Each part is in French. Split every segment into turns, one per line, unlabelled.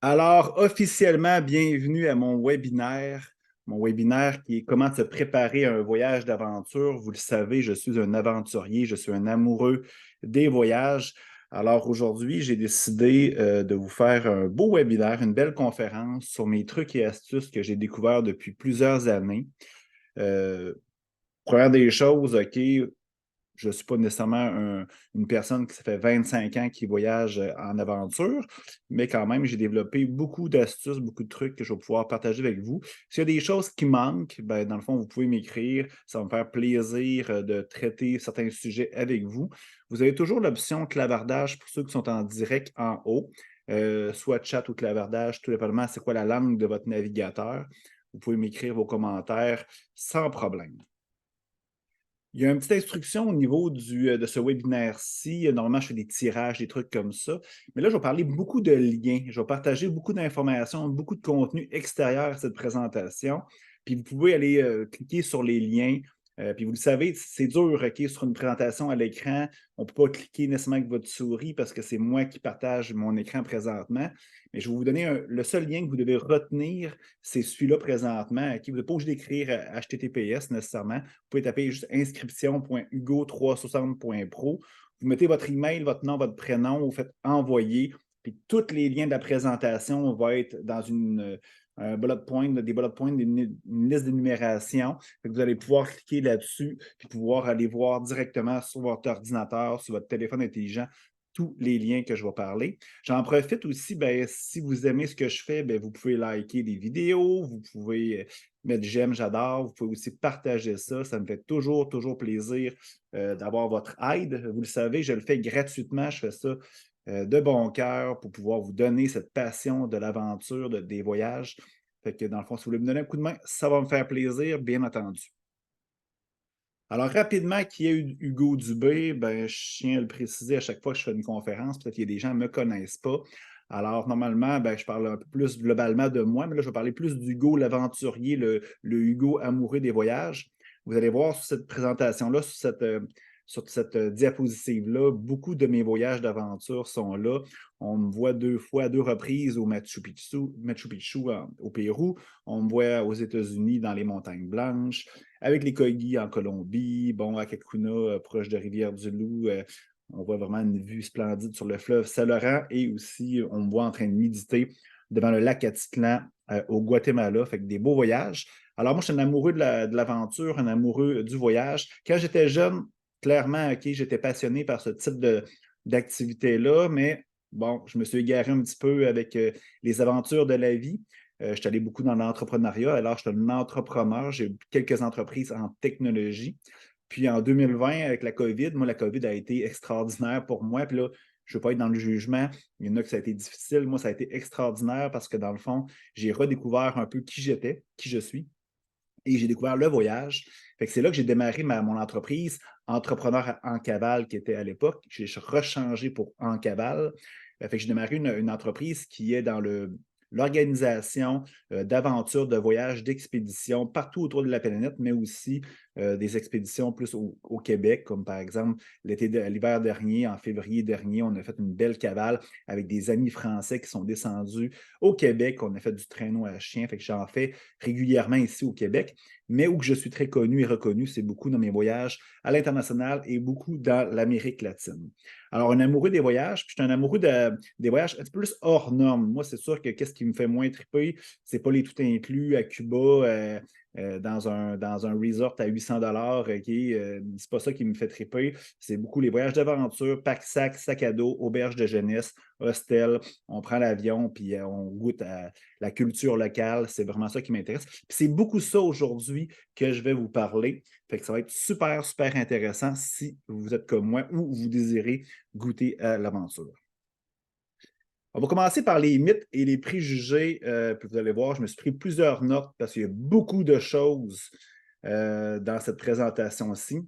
Alors, officiellement, bienvenue à mon webinaire. Mon webinaire qui est comment se préparer à un voyage d'aventure. Vous le savez, je suis un aventurier, je suis un amoureux des voyages. Alors aujourd'hui, j'ai décidé de vous faire un beau webinaire, une belle conférence sur mes trucs et astuces que j'ai découverts depuis plusieurs années. Euh, Première des choses, OK, je ne suis pas nécessairement une personne qui ça fait 25 ans qui voyage en aventure, mais quand même, j'ai développé beaucoup d'astuces, beaucoup de trucs que je vais pouvoir partager avec vous. S'il y a des choses qui manquent, ben, dans le fond, vous pouvez m'écrire. Ça va me faire plaisir de traiter certains sujets avec vous. Vous avez toujours l'option clavardage pour ceux qui sont en direct en haut, soit chat ou clavardage, tout dépendamment c'est quoi la langue de votre navigateur. Vous pouvez m'écrire vos commentaires sans problème. Il y a une petite instruction au niveau de ce webinaire-ci. Normalement, je fais des tirages, des trucs comme ça. Mais là, je vais parler beaucoup de liens. Je vais partager beaucoup d'informations, beaucoup de contenu extérieur à cette présentation. Puis vous pouvez aller cliquer sur les liens. Puis vous le savez, c'est dur, OK, sur une présentation à l'écran. On ne peut pas cliquer nécessairement avec votre souris parce que c'est moi qui partage mon écran présentement. Mais je vais vous donner le seul lien que vous devez retenir, c'est celui-là présentement. OK? Vous n'êtes pas obligé d'écrire HTTPS nécessairement. Vous pouvez taper juste inscription.hugo360.pro. Vous mettez votre email, votre nom, votre prénom, vous faites envoyer, puis tous les liens de la présentation vont être dans un bullet point, des bullet points, une liste d'énumération. Vous allez pouvoir cliquer là-dessus, puis pouvoir aller voir directement sur votre ordinateur, sur votre téléphone intelligent, tous les liens que je vais parler. J'en profite aussi, ben, si vous aimez ce que je fais, ben, vous pouvez liker des vidéos, vous pouvez mettre j'aime, j'adore, vous pouvez aussi partager ça. Ça me fait toujours, toujours plaisir d'avoir votre aide. Vous le savez, je le fais gratuitement, je fais ça de bon cœur pour pouvoir vous donner cette passion de l'aventure, des voyages. Fait que dans le fond, si vous voulez me donner un coup de main, ça va me faire plaisir, bien entendu. Alors, rapidement, qui est Hugo Dubé? Ben, je tiens à le préciser à chaque fois que je fais une conférence, peut-être qu'il y a des gens qui ne me connaissent pas. Alors, normalement, ben, je parle un peu plus globalement de moi, mais là, je vais parler plus d'Hugo l'aventurier, le Hugo amoureux des voyages. Vous allez voir sur cette présentation-là, sur cette diapositive-là, beaucoup de mes voyages d'aventure sont là. On me voit deux fois, à deux reprises au Machu Picchu au Pérou. On me voit aux États-Unis dans les Montagnes Blanches avec les Koigi en Colombie, bon, à Kakuna, proche de Rivière-du-Loup, on voit vraiment une vue splendide sur le fleuve Saint-Laurent et aussi, on me voit en train de méditer devant le lac Atitlan au Guatemala. Fait que des beaux voyages. Alors, moi, je suis un amoureux de l'aventure, un amoureux du voyage. Quand j'étais jeune, clairement, OK, j'étais passionné par ce type d'activité-là, mais bon, je me suis égaré un petit peu avec les aventures de la vie. Je suis allé beaucoup dans l'entrepreneuriat. Alors, je suis un entrepreneur. J'ai quelques entreprises en technologie. Puis en 2020, avec la COVID, moi, la COVID a été extraordinaire pour moi. Puis là, je ne veux pas être dans le jugement. Il y en a que ça a été difficile. Moi, ça a été extraordinaire parce que dans le fond, j'ai redécouvert un peu qui j'étais, qui je suis. Et j'ai découvert le voyage. Fait que c'est là que j'ai démarré mon entreprise, Entrepreneur en cavale, qui était à l'époque. J'ai rechangé pour En cavale. Fait que j'ai démarré une entreprise qui est dans l'organisation d'aventures, de voyages, d'expéditions partout autour de la planète, mais aussi des expéditions plus au Québec, comme par exemple l'hiver dernier, en février dernier, on a fait une belle cavale avec des amis français qui sont descendus au Québec. On a fait du traîneau à chien, fait que j'en fais régulièrement ici au Québec, mais où je suis très connu et reconnu, c'est beaucoup dans mes voyages à l'international et beaucoup dans l'Amérique latine. Alors, un amoureux des voyages, puis je suis un amoureux des voyages un petit peu plus hors norme. Moi, c'est sûr que qu'est-ce qui me fait moins triper, c'est pas les tout inclus à Cuba, dans un resort à 800 dollars, c'est pas ça qui me fait triper. C'est beaucoup les voyages d'aventure, pack-sac, sac à dos, auberge de jeunesse, hostel. On prend l'avion puis on goûte à la culture locale. C'est vraiment ça qui m'intéresse. Puis c'est beaucoup ça aujourd'hui que je vais vous parler. Fait que ça va être super, super intéressant si vous êtes comme moi ou vous désirez goûter à l'aventure. On va commencer par les mythes et les préjugés. Puis vous allez voir, je me suis pris plusieurs notes parce qu'il y a beaucoup de choses dans cette présentation-ci.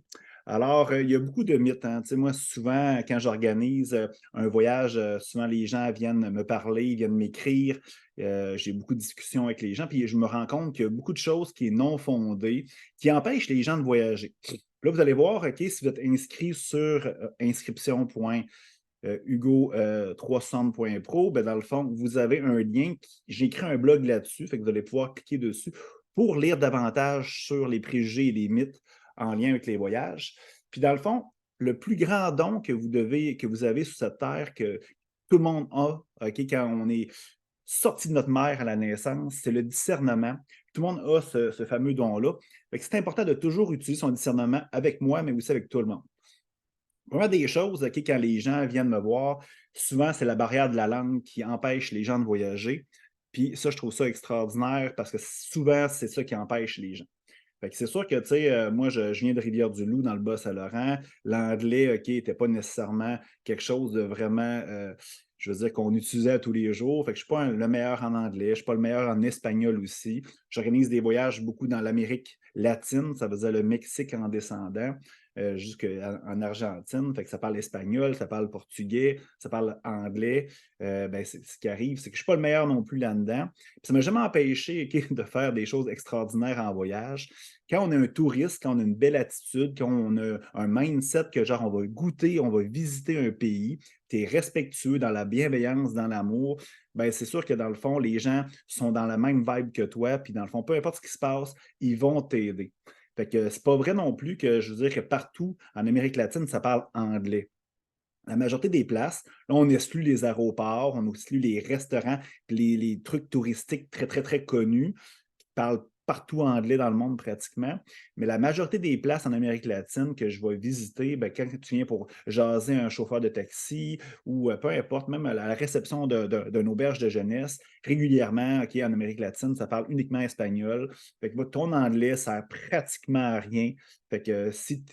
Alors, il y a beaucoup de mythes. Hein. Tu sais, moi, souvent, quand j'organise un voyage, souvent les gens viennent me parler, viennent m'écrire. J'ai beaucoup de discussions avec les gens, puis je me rends compte qu'il y a beaucoup de choses qui sont non fondées, qui empêchent les gens de voyager. Là, vous allez voir, OK, si vous êtes inscrit sur inscription.hugo hugo360.pro, ben, dans le fond, vous avez un lien. J'ai écrit un blog là-dessus, fait que vous allez pouvoir cliquer dessus pour lire davantage sur les préjugés et les mythes en lien avec les voyages. Puis dans le fond, le plus grand don que vous avez sur cette terre, que tout le monde a, OK, quand on est sorti de notre mère à la naissance, c'est le discernement. Tout le monde a ce fameux don-là. C'est important de toujours utiliser son discernement avec moi, mais aussi avec tout le monde. Première des choses, OK, quand les gens viennent me voir, souvent, c'est la barrière de la langue qui empêche les gens de voyager. Puis ça, je trouve ça extraordinaire parce que souvent, c'est ça qui empêche les gens. Fait que c'est sûr que, tu sais, moi, je viens de Rivière-du-Loup, dans le Bas-Saint-Laurent. L'anglais, OK, n'était pas nécessairement quelque chose de vraiment, je veux dire, qu'on utilisait tous les jours. Fait que je ne suis pas le meilleur en anglais, je ne suis pas le meilleur en espagnol aussi. J'organise des voyages beaucoup dans l'Amérique latine, ça veut dire le Mexique en descendant, jusqu'en Argentine. Fait que ça parle espagnol, ça parle portugais, ça parle anglais. Ben, ce qui arrive, c'est que je ne suis pas le meilleur non plus là-dedans. Puis ça ne m'a jamais empêché, OK, de faire des choses extraordinaires en voyage. Quand on est un touriste, quand on a une belle attitude, quand on a un mindset que genre on va goûter, on va visiter un pays, tu es respectueux dans la bienveillance, dans l'amour, ben c'est sûr que dans le fond, les gens sont dans la même vibe que toi, puis dans le fond, peu importe ce qui se passe, ils vont t'aider. Fait que c'est pas vrai non plus que je veux dire que partout en Amérique latine, ça parle anglais. La majorité des places, là, on exclut les aéroports, on exclut les restaurants, les trucs touristiques très, très, très connus qui parlent partout anglais dans le monde pratiquement. Mais la majorité des places en Amérique latine que je vais visiter, ben, quand tu viens pour jaser un chauffeur de taxi ou peu importe, même à la réception d'une auberge de jeunesse, régulièrement, OK, en Amérique latine, ça parle uniquement espagnol. Fait que ton anglais, ça sert pratiquement à rien. Fait que si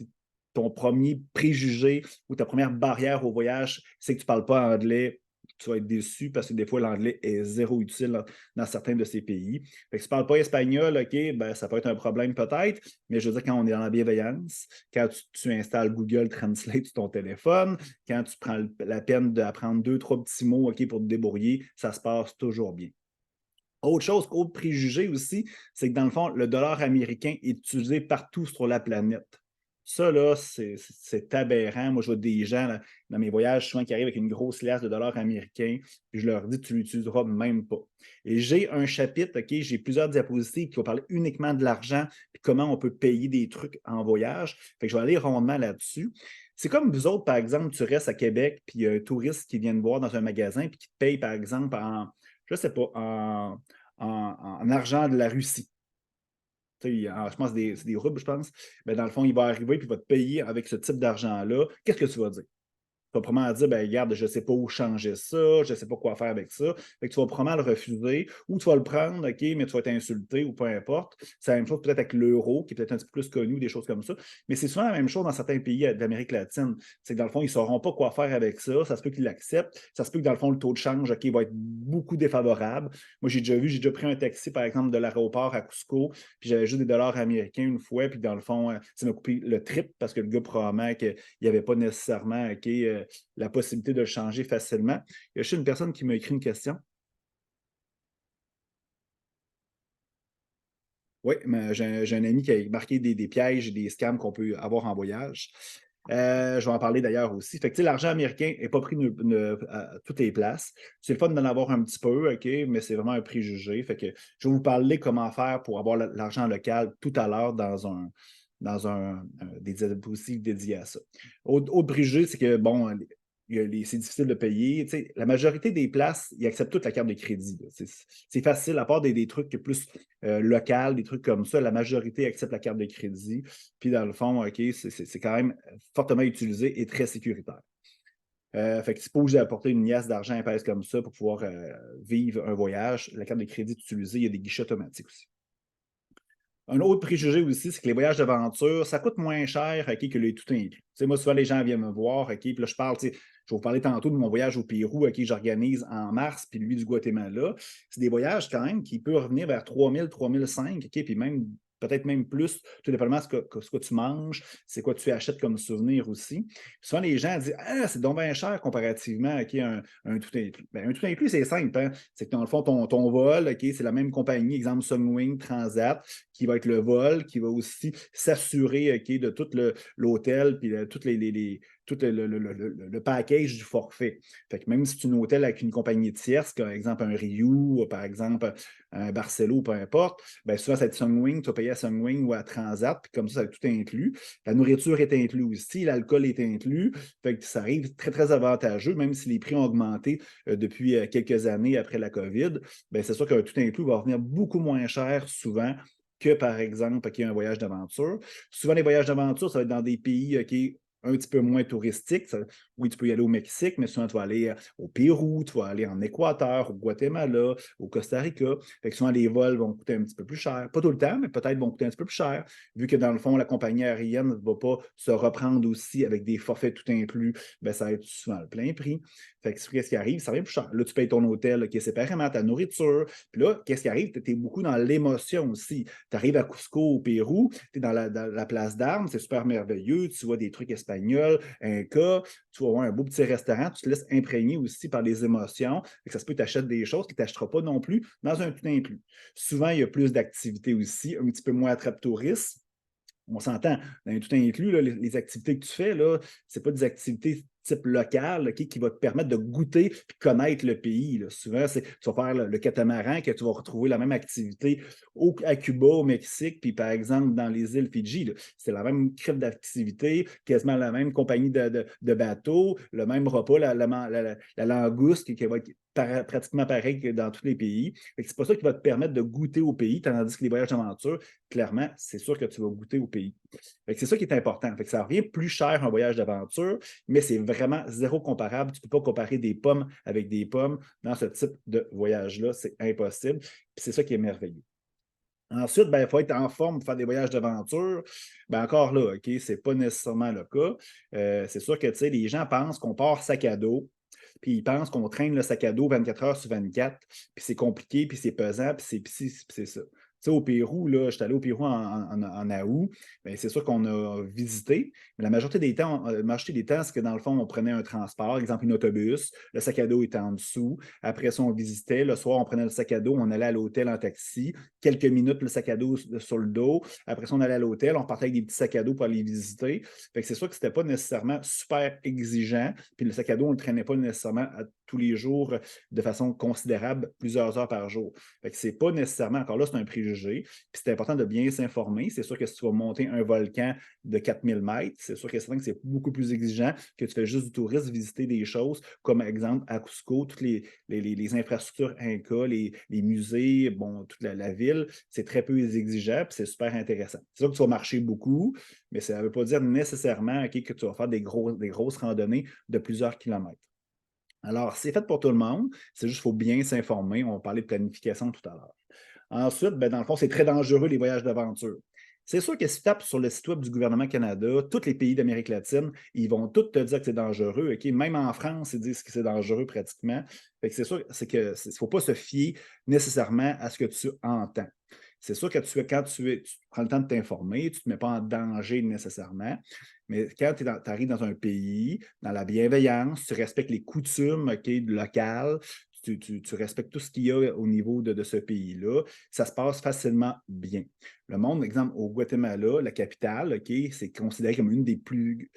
ton premier préjugé ou ta première barrière au voyage, c'est que tu ne parles pas anglais, tu vas être déçu parce que des fois, l'anglais est zéro utile dans certains de ces pays. Fait que si tu ne parles pas espagnol, OK, ben, ça peut être un problème peut-être, mais je veux dire, quand on est dans la bienveillance, quand tu installes Google Translate sur ton téléphone, quand tu prends la peine d'apprendre 2, 3 petits mots, OK, pour te débrouiller, ça se passe toujours bien. Autre chose, autre préjugé aussi, c'est que dans le fond, le dollar américain est utilisé partout sur la planète. Ça, là, c'est aberrant. Moi, je vois des gens là, dans mes voyages, souvent qui arrivent avec une grosse liasse de dollars américains, puis je leur dis, tu ne l'utiliseras même pas. Et j'ai un chapitre, OK, j'ai plusieurs diapositives qui vont parler uniquement de l'argent, puis comment on peut payer des trucs en voyage. Fait que je vais aller rondement là-dessus. C'est comme vous autres, par exemple, tu restes à Québec, puis il y a un touriste qui vient te voir dans un magasin, puis qui te paye, par exemple, je ne sais pas, en argent de la Russie. Je pense que c'est des roubles, je pense. Mais dans le fond, il va arriver et il va te payer avec ce type d'argent-là. Qu'est-ce que tu vas dire? Tu vas probablement dire, ben, regarde, je ne sais pas où changer ça, je ne sais pas quoi faire avec ça. Fait que tu vas probablement le refuser ou tu vas le prendre, OK, mais tu vas être insulté ou peu importe. C'est la même chose peut-être avec l'euro, qui est peut-être un petit peu plus connu, des choses comme ça. Mais c'est souvent la même chose dans certains pays d'Amérique latine. C'est que dans le fond, ils ne sauront pas quoi faire avec ça. Ça se peut qu'ils l'acceptent. Ça se peut que dans le fond, le taux de change, OK, va être beaucoup défavorable. Moi, j'ai déjà pris un taxi, par exemple, de l'aéroport à Cusco, puis j'avais juste des dollars américains une fois, puis dans le fond, ça m'a coupé le triple parce que le gars, probablement, qu'il n'y avait pas nécessairement, OK, la possibilité de le changer facilement. Il y a juste une personne qui m'a écrit une question. Oui, mais j'ai un ami qui a marqué des pièges et des scams qu'on peut avoir en voyage. Je vais en parler d'ailleurs aussi. Fait que, l'argent américain n'est pas pris à toutes les places. C'est le fun d'en avoir un petit peu, OK, mais c'est vraiment un préjugé. Fait que je vais vous parler comment faire pour avoir l'argent local tout à l'heure dans des diapositives dédiés à ça. Autre préjugé, c'est que, bon, c'est difficile de payer. La majorité des places, ils acceptent toute la carte de crédit. C'est facile, à part des trucs plus locaux, des trucs comme ça, la majorité accepte la carte de crédit. Puis dans le fond, OK, c'est quand même fortement utilisé et très sécuritaire. Fait que tu n'es pas obligé d'apporter une liasse d'argent épaisse comme ça pour pouvoir vivre un voyage. La carte de crédit est utilisée, il y a des guichets automatiques aussi. Un autre préjugé aussi, c'est que les voyages d'aventure, ça coûte moins cher que les tout inclus. Moi, souvent, les gens viennent me voir, puis là, je parle, je vais vous parler tantôt de mon voyage au Pérou, que j'organise en mars, puis lui du Guatemala. C'est des voyages quand même qui peuvent revenir vers 3000, 3005, puis même peut-être même plus, tout dépendamment de ce que tu manges, c'est quoi tu achètes comme souvenir aussi. Puis souvent, les gens disent, ah, c'est donc bien cher comparativement à un tout inclus. Ben, un tout inclus, c'est simple. Hein? C'est que dans le fond, ton vol, c'est la même compagnie, exemple Sunwing, Transat, qui va être le vol, qui va aussi s'assurer de tout l'hôtel, puis tout tout le package du forfait. Fait que même si tu es un hôtel avec une compagnie tierce, par exemple un Riu, par exemple un Barcelo, peu importe, bien souvent ça va être Sunwing, tu vas payer à Sunwing ou à Transat, puis comme ça va être tout inclus. La nourriture est inclue aussi, l'alcool est inclus. Fait que ça arrive très, très avantageux, même si les prix ont augmenté depuis quelques années après la COVID, bien c'est sûr que tout inclus va revenir beaucoup moins cher souvent que, par exemple, un voyage d'aventure. Souvent, les voyages d'aventure, ça va être dans des pays un petit peu moins touristiques. Oui, tu peux y aller au Mexique, mais souvent, tu vas aller au Pérou, tu vas aller en Équateur, au Guatemala, au Costa Rica. Fait que souvent, les vols vont coûter un petit peu plus cher. Pas tout le temps, mais peut-être vont coûter un petit peu plus cher, vu que dans le fond, la compagnie aérienne ne va pas se reprendre aussi avec des forfaits tout inclus. Bien, ça va être souvent le plein prix. Fait que qu'est-ce qui arrive? Ça revient plus cher. Là, tu payes ton hôtel qui est séparément, ta nourriture. Puis là, qu'est-ce qui arrive? Tu es beaucoup dans l'émotion aussi. Tu arrives à Cusco, au Pérou, tu es dans la place d'armes, c'est super merveilleux. Tu vois des trucs espagnols, Inca, tu vas voir un beau petit restaurant, tu te laisses imprégner aussi par les émotions. Fait que ça se peut que tu achètes des choses que tu n'achèteras pas non plus dans un tout inclus. Souvent, il y a plus d'activités aussi, un petit peu moins attrape-touristes. On s'entend, dans un tout inclus, là, les activités que tu fais, ce n'est pas des activités type local qui va te permettre de goûter et connaître le pays. Là. Souvent, tu vas faire le catamaran, que tu vas retrouver la même activité à Cuba, au Mexique, puis par exemple dans les îles Fidji. C'est la même crête d'activité, quasiment la même compagnie de bateaux, le même repas, la langouste qui va être pratiquement pareil que dans tous les pays. C'est pas ça qui va te permettre de goûter au pays, tandis que les voyages d'aventure, clairement, c'est sûr que tu vas goûter au pays. C'est ça qui est important. Ça revient plus cher un voyage d'aventure, mais c'est vraiment zéro comparable. Tu ne peux pas comparer des pommes avec des pommes dans ce type de voyage-là. C'est impossible. Puis c'est ça qui est merveilleux. Ensuite, il faut être en forme pour faire des voyages d'aventure. Encore là, OK, ce n'est pas nécessairement le cas. C'est sûr que les gens pensent qu'on part sac à dos, puis ils pensent qu'on traîne le sac à dos 24 heures sur 24, puis c'est compliqué, puis c'est pesant, puis c'est ça. Au Pérou, là, j'étais allé au Pérou en août, c'est sûr qu'on a visité, mais la majorité des temps, c'est que dans le fond, on prenait un transport, exemple un autobus, le sac à dos était en dessous. Après ça, on visitait. Le soir, on prenait le sac à dos, on allait à l'hôtel en taxi. Quelques minutes, le sac à dos sur le dos. Après ça, on allait à l'hôtel, on partait avec des petits sacs à dos pour aller visiter. Fait que c'est sûr que ce n'était pas nécessairement super exigeant. Puis le sac à dos, on ne le traînait pas nécessairement tous les jours de façon considérable, plusieurs heures par jour. Fait que c'est pas nécessairement, encore là, c'est un préjugé. Puis c'est important de bien s'informer. C'est sûr que si tu vas monter un volcan de 4000 mètres, c'est sûr que c'est beaucoup plus exigeant que tu fais juste du tourisme, visiter des choses comme, exemple, à Cusco, toutes les infrastructures Inca, les musées, bon, toute la ville, c'est très peu exigeant, puis c'est super intéressant. C'est sûr que tu vas marcher beaucoup, mais ça ne veut pas dire nécessairement que tu vas faire des grosses randonnées de plusieurs kilomètres. Alors, c'est fait pour tout le monde, c'est juste qu'il faut bien s'informer. On va parler de planification tout à l'heure. Ensuite, dans le fond, c'est très dangereux les voyages d'aventure. C'est sûr que si tu tapes sur le site web du gouvernement Canada, tous les pays d'Amérique latine, ils vont tous te dire que c'est dangereux. OK? Même en France, ils disent que c'est dangereux pratiquement. Fait que c'est sûr qu'il ne faut pas se fier nécessairement à ce que tu entends. C'est sûr que quand tu prends le temps de t'informer, tu ne te mets pas en danger nécessairement. Mais quand tu arrives dans un pays, dans la bienveillance, tu respectes les coutumes locales, tu respectes tout ce qu'il y a au niveau de ce pays-là, ça se passe facilement bien. Le monde, exemple, au Guatemala, la capitale, c'est considéré comme une des plus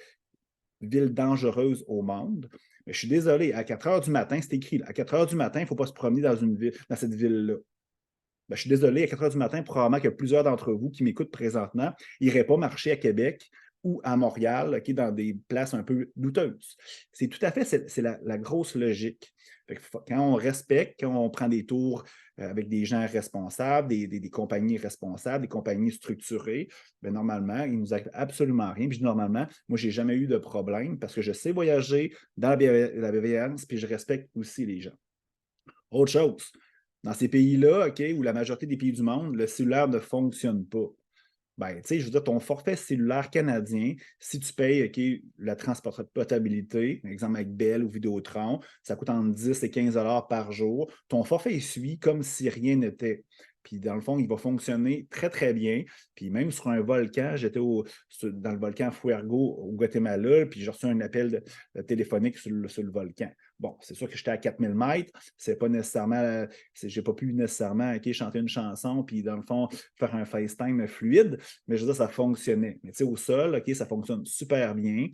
villes dangereuses au monde. Mais je suis désolé, à 4 heures du matin, c'est écrit, à 4 heures du matin, il ne faut pas se promener dans cette ville-là. Je suis désolé, à 4 heures du matin, probablement que plusieurs d'entre vous qui m'écoutent présentement n'iraient pas marcher à Québec ou à Montréal, dans des places un peu douteuses. C'est tout à fait, c'est la grosse logique. Quand on respecte, quand on prend des tours avec des gens responsables, des compagnies responsables, des compagnies structurées, normalement, il ne nous arrive absolument rien. Puis normalement, moi, je n'ai jamais eu de problème parce que je sais voyager dans la bienveillance, puis je respecte aussi les gens. Autre chose, dans ces pays-là, OK, où la majorité des pays du monde, le cellulaire ne fonctionne pas. Je veux dire, ton forfait cellulaire canadien, si tu payes la transportabilité, par exemple avec Bell ou Vidéotron, ça coûte entre 10 et 15 par jour. Ton forfait est suivi comme si rien n'était. Puis dans le fond, il va fonctionner très, très bien. Puis même sur un volcan, j'étais dans le volcan Fuego au Guatemala, puis j'ai reçu un appel téléphonique sur le volcan. Bon, c'est sûr que j'étais à 4000 mètres, c'est pas nécessairement, j'ai pas pu nécessairement chanter une chanson, puis dans le fond, faire un FaceTime fluide, mais je veux dire, ça fonctionnait. Mais tu sais, au sol, ça fonctionne super bien.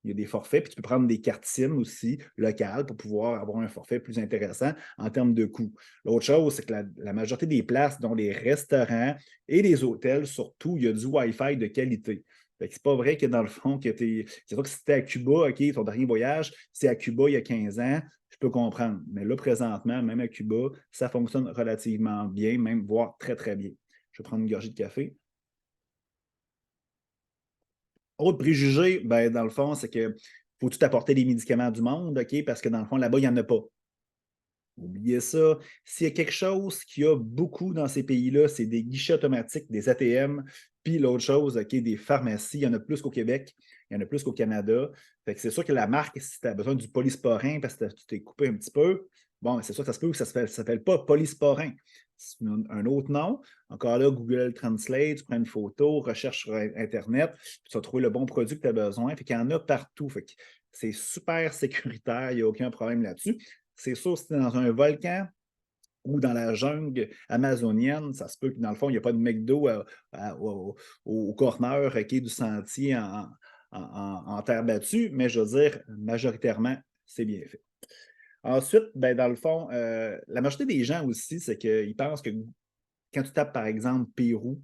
il y a des forfaits, puis tu peux prendre des cartes SIM aussi locales pour pouvoir avoir un forfait plus intéressant en termes de coût. L'autre chose, c'est que la majorité des places, dont les restaurants et les hôtels, surtout, il y a du Wi-Fi de qualité. C'est pas vrai que dans le fond, c'est sûr que si c'était à Cuba, OK, ton dernier voyage, c'est à Cuba il y a 15 ans, je peux comprendre. Mais là, présentement, même à Cuba, ça fonctionne relativement bien, même voire très, très bien. Je vais prendre une gorgée de café. Autre préjugé, ben, dans le fond, c'est que faut tout apporter les médicaments du monde, OK, parce que dans le fond, là-bas, il n'y en a pas. Oubliez ça. S'il y a quelque chose qu'il y a beaucoup dans ces pays-là, c'est des guichets automatiques, des ATM, puis l'autre chose, OK, des pharmacies. Il y en a plus qu'au Québec, il y en a plus qu'au Canada. Fait que c'est sûr que la marque, si tu as besoin du polysporin parce que tu t'es coupé un petit peu, bon, c'est sûr que ça se peut que ça ne s'appelle pas polysporin. C'est un autre nom. Encore là, Google Translate, tu prends une photo, recherche sur Internet, puis tu vas trouver le bon produit que tu as besoin. Fait qu'il y en a partout. Fait que c'est super sécuritaire, il n'y a aucun problème là-dessus. C'est sûr, si tu es dans un volcan ou dans la jungle amazonienne, ça se peut que dans le fond, il n'y a pas de McDo au corner du sentier en terre battue, mais je veux dire, majoritairement, c'est bien fait. Ensuite, ben, dans le fond, la majorité des gens aussi, c'est qu'ils pensent que quand tu tapes, par exemple, Pérou,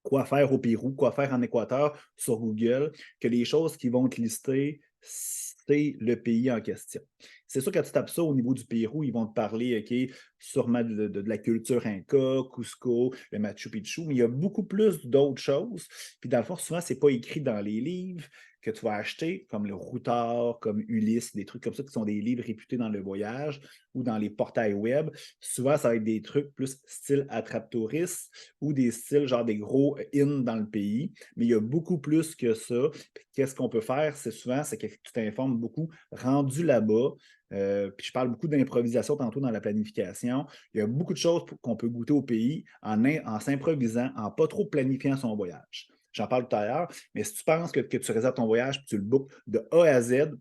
quoi faire au Pérou, quoi faire en Équateur sur Google, que les choses qui vont te lister, c'est le pays en question. C'est sûr que quand tu tapes ça au niveau du Pérou, ils vont te parler, OK, sûrement de la culture Inca, Cusco, le Machu Picchu, mais il y a beaucoup plus d'autres choses. Puis dans le fond, souvent, ce n'est pas écrit dans les livres que tu vas acheter, comme le Routard, comme Ulysse, des trucs comme ça qui sont des livres réputés dans le voyage ou dans les portails web. Souvent, ça va être des trucs plus style attrape-touriste ou des styles genre des gros in dans le pays, mais il y a beaucoup plus que ça. Qu'est-ce qu'on peut faire? C'est souvent, c'est que tu t'informes beaucoup rendu là-bas. Puis je parle beaucoup d'improvisation tantôt dans la planification. Il y a beaucoup de choses qu'on peut goûter au pays en s'improvisant, en pas trop planifiant son voyage. J'en parle tout à l'heure, mais si tu penses que tu réserves ton voyage puis tu le bookes de A à Z,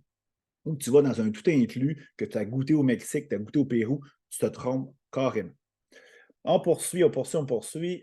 ou que tu vas dans un tout inclus, que tu as goûté au Mexique, tu as goûté au Pérou, tu te trompes carrément. On poursuit, on poursuit, on poursuit.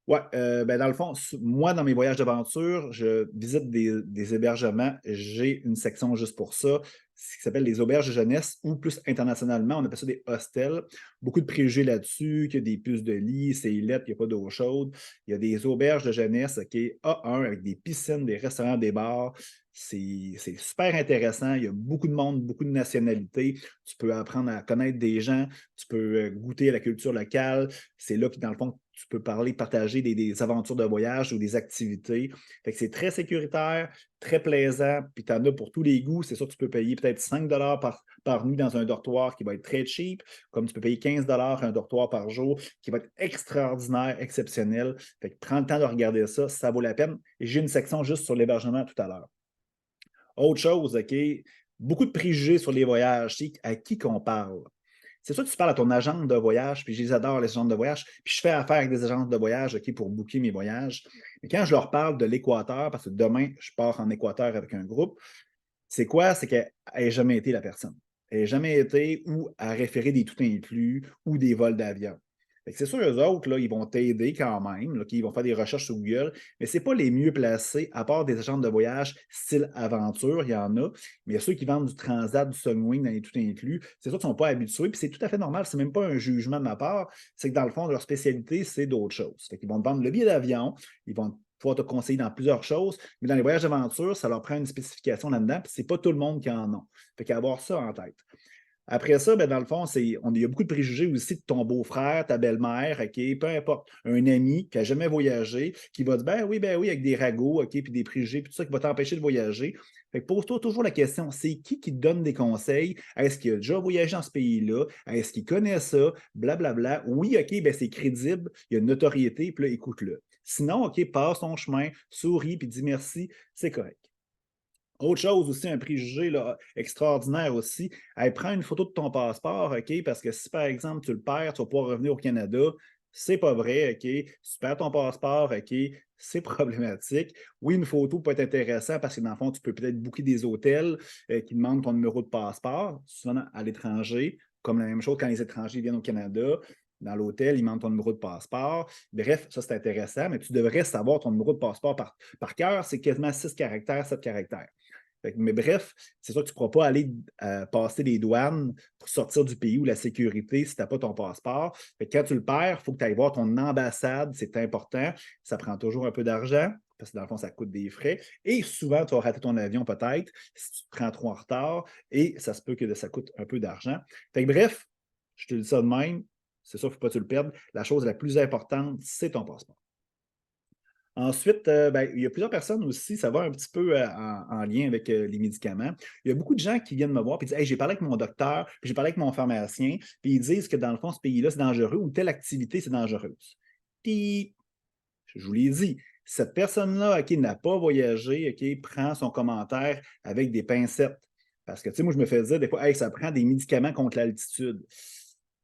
Ouais, ben dans le fond, moi, dans mes voyages d'aventure, je visite des hébergements. J'ai une section juste pour ça, ce qui s'appelle les auberges de jeunesse ou plus internationalement, on appelle ça des hostels. Beaucoup de préjugés là-dessus, qu'il y a des puces de lit, c'est lettre, il n'y a pas d'eau chaude. Il y a des auberges de jeunesse, OK, A1, avec des piscines, des restaurants, des bars. C'est super intéressant. Il y a beaucoup de monde, beaucoup de nationalités. Tu peux apprendre à connaître des gens, tu peux goûter à la culture locale. C'est là que, dans le fond, tu peux parler, partager des aventures de voyage ou des activités. Fait que c'est très sécuritaire, très plaisant, puis tu en as pour tous les goûts. C'est sûr que tu peux payer peut-être 5 par nuit dans un dortoir qui va être très cheap, comme tu peux payer 15 un dortoir par jour qui va être extraordinaire, exceptionnel. Fait que prends le temps de regarder ça, ça vaut la peine. Et j'ai une section juste sur l'hébergement tout à l'heure. Autre chose, OK, beaucoup de préjugés sur les voyages. C'est à qui qu'on parle? C'est sûr que tu parles à ton agent de voyage, puis je les adore, les agents de voyage, puis je fais affaire avec des agences de voyage, OK, pour booker mes voyages. Mais quand je leur parle de l'Équateur, parce que demain, je pars en Équateur avec un groupe, c'est quoi? C'est qu'elle n'a jamais été la personne. Elle n'a jamais été ou à référer des tout inclus ou des vols d'avion. C'est sûr, eux autres, là, ils vont t'aider quand même, là, ils vont faire des recherches sur Google, mais ce n'est pas les mieux placés, à part des agents de voyage style aventure, il y en a, mais il y a ceux qui vendent du Transat, du Sunwing dans les tout inclus, c'est sûr qu'ils ne sont pas habitués, puis c'est tout à fait normal, c'est même pas un jugement de ma part, c'est que dans le fond, leur spécialité, c'est d'autres choses. Fait qu'ils vont te vendre le billet d'avion, ils vont pouvoir te conseiller dans plusieurs choses, mais dans les voyages d'aventure, ça leur prend une spécification là-dedans, puis c'est pas tout le monde qui en a. Fait qu'avoir ça en tête. Après ça, ben, dans le fond, il y a beaucoup de préjugés aussi de ton beau-frère, ta belle-mère, OK, peu importe, un ami qui n'a jamais voyagé, qui va dire ben oui, avec des ragots, OK, puis des préjugés, puis tout ça, qui va t'empêcher de voyager. Fait que pose-toi toujours la question, c'est qui te donne des conseils? Est-ce qu'il a déjà voyagé dans ce pays-là? Est-ce qu'il connaît ça? Blablabla. Oui, OK, ben c'est crédible, il y a une notoriété, puis là, écoute-le. Sinon, OK, passe ton chemin, souris, puis dis merci, c'est correct. Autre chose aussi, un préjugé là, extraordinaire aussi, hey, prends une photo de ton passeport, OK? Parce que si par exemple tu le perds, tu vas pouvoir revenir au Canada. C'est pas vrai, OK? Si tu perds ton passeport, OK, c'est problématique. Oui, une photo peut être intéressante parce que dans le fond, tu peux peut-être booker des hôtels qui demandent ton numéro de passeport, souvent à l'étranger, comme la même chose quand les étrangers viennent au Canada. dans l'hôtel, il demande ton numéro de passeport. Bref, ça, c'est intéressant, mais tu devrais savoir ton numéro de passeport par cœur. C'est quasiment 6 caractères, 7 caractères. Mais bref, c'est sûr que tu ne pourras pas aller passer les douanes pour sortir du pays ou la sécurité si tu n'as pas ton passeport. Quand tu le perds, il faut que tu ailles voir ton ambassade, c'est important. Ça prend toujours un peu d'argent, parce que dans le fond, ça coûte des frais. Et souvent, tu vas rater ton avion peut-être si tu te prends trop en retard, et ça se peut que ça coûte un peu d'argent. Bref, je te dis ça de même, c'est sûr, il ne faut pas que tu le perdes. La chose la plus importante, c'est ton passeport. Ensuite, il y a plusieurs personnes aussi, ça va un petit peu en lien avec les médicaments. Il y a beaucoup de gens qui viennent me voir et disent hey, j'ai parlé avec mon docteur, puis j'ai parlé avec mon pharmacien, puis ils disent que dans le fond, ce pays-là, c'est dangereux ou telle activité, c'est dangereuse. Puis, je vous l'ai dit, cette personne-là qui n'a pas voyagé, prend son commentaire avec des pincettes. Parce que, tu sais, moi, je me fais dire des fois, hey, ça prend des médicaments contre l'altitude.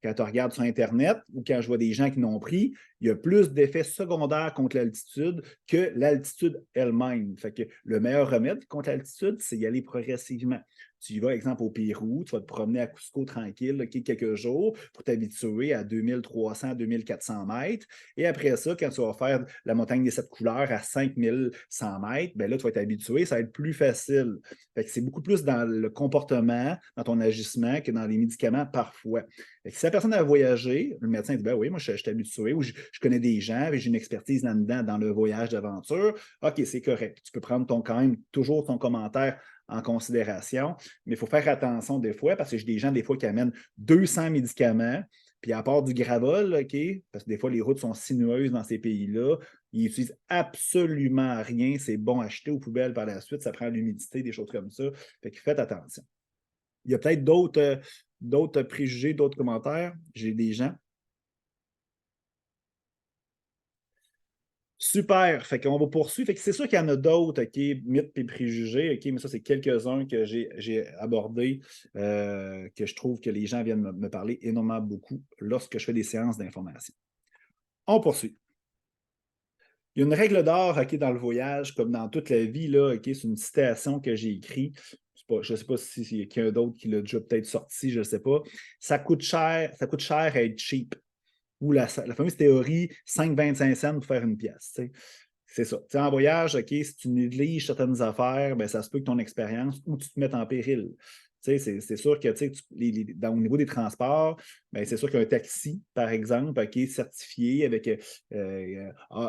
Quand tu regardes sur Internet ou quand je vois des gens qui l'ont pris, il y a plus d'effets secondaires contre l'altitude que l'altitude elle-même. Fait que le meilleur remède contre l'altitude, c'est y aller progressivement. Tu y vas, exemple, au Pérou, tu vas te promener à Cusco tranquille, quelques jours pour t'habituer à 2300, 2400 mètres. Et après ça, quand tu vas faire la montagne des 7 couleurs à 5100 mètres, ben là, tu vas être habitué, ça va être plus facile. Fait que c'est beaucoup plus dans le comportement, dans ton agissement que dans les médicaments parfois. Fait que si la personne a voyagé, le médecin dit ben oui, moi je suis habitué ou je connais des gens, j'ai une expertise là-dedans dans le voyage d'aventure. OK, c'est correct. Tu peux prendre quand même toujours ton commentaire en considération, mais il faut faire attention des fois parce que j'ai des gens des fois qui amènent 200 médicaments, puis à part du gravel, OK, parce que des fois les routes sont sinueuses dans ces pays-là, ils n'utilisent absolument rien. C'est bon à jeter aux poubelles par la suite, ça prend l'humidité, des choses comme ça. Fait que faites attention. Il y a peut-être d'autres préjugés, d'autres commentaires. J'ai des gens. Super. Fait qu'on va poursuivre. Fait que c'est sûr qu'il y en a d'autres, OK, mythes et préjugés, OK, mais ça, c'est quelques-uns que j'ai abordés, que je trouve que les gens viennent me parler énormément beaucoup lorsque je fais des séances d'information. On poursuit. Il y a une règle d'or, OK, dans le voyage, comme dans toute la vie, là, OK, c'est une citation que j'ai écrite. Je ne sais pas s'il y a quelqu'un d'autre qui l'a déjà peut-être sorti, je ne sais pas. Ça coûte cher à être cheap. Ou la fameuse théorie 5,25 cents pour faire une pièce. C'est ça. En voyage, OK, si tu négliges certaines affaires, ben, ça se peut que ton expérience ou tu te mettes en péril. C'est sûr que au niveau des transports, ben, c'est sûr qu'un taxi, par exemple, OK, certifié avec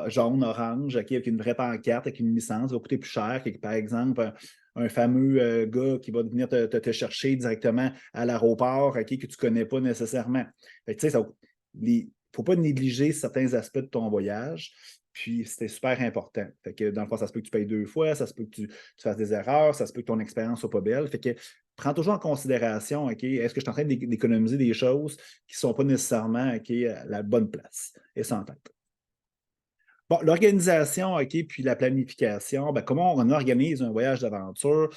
jaune, orange, OK, avec une vraie pancarte, avec une licence, va coûter plus cher que, par exemple, un fameux gars qui va venir te chercher directement à l'aéroport, OK, que tu ne connais pas nécessairement. Fait que, il ne faut pas négliger certains aspects de ton voyage. Puis, c'était super important. Fait que dans le fond, ça se peut que tu payes 2 fois, ça se peut que tu fasses des erreurs, ça se peut que ton expérience soit pas belle. Fait que prends toujours en considération, OK, est-ce que je suis en train d'économiser des choses qui ne sont pas nécessairement OK, à la bonne place? Et ça en tête. Bon, l'organisation, OK, puis la planification, ben, comment on organise un voyage d'aventure?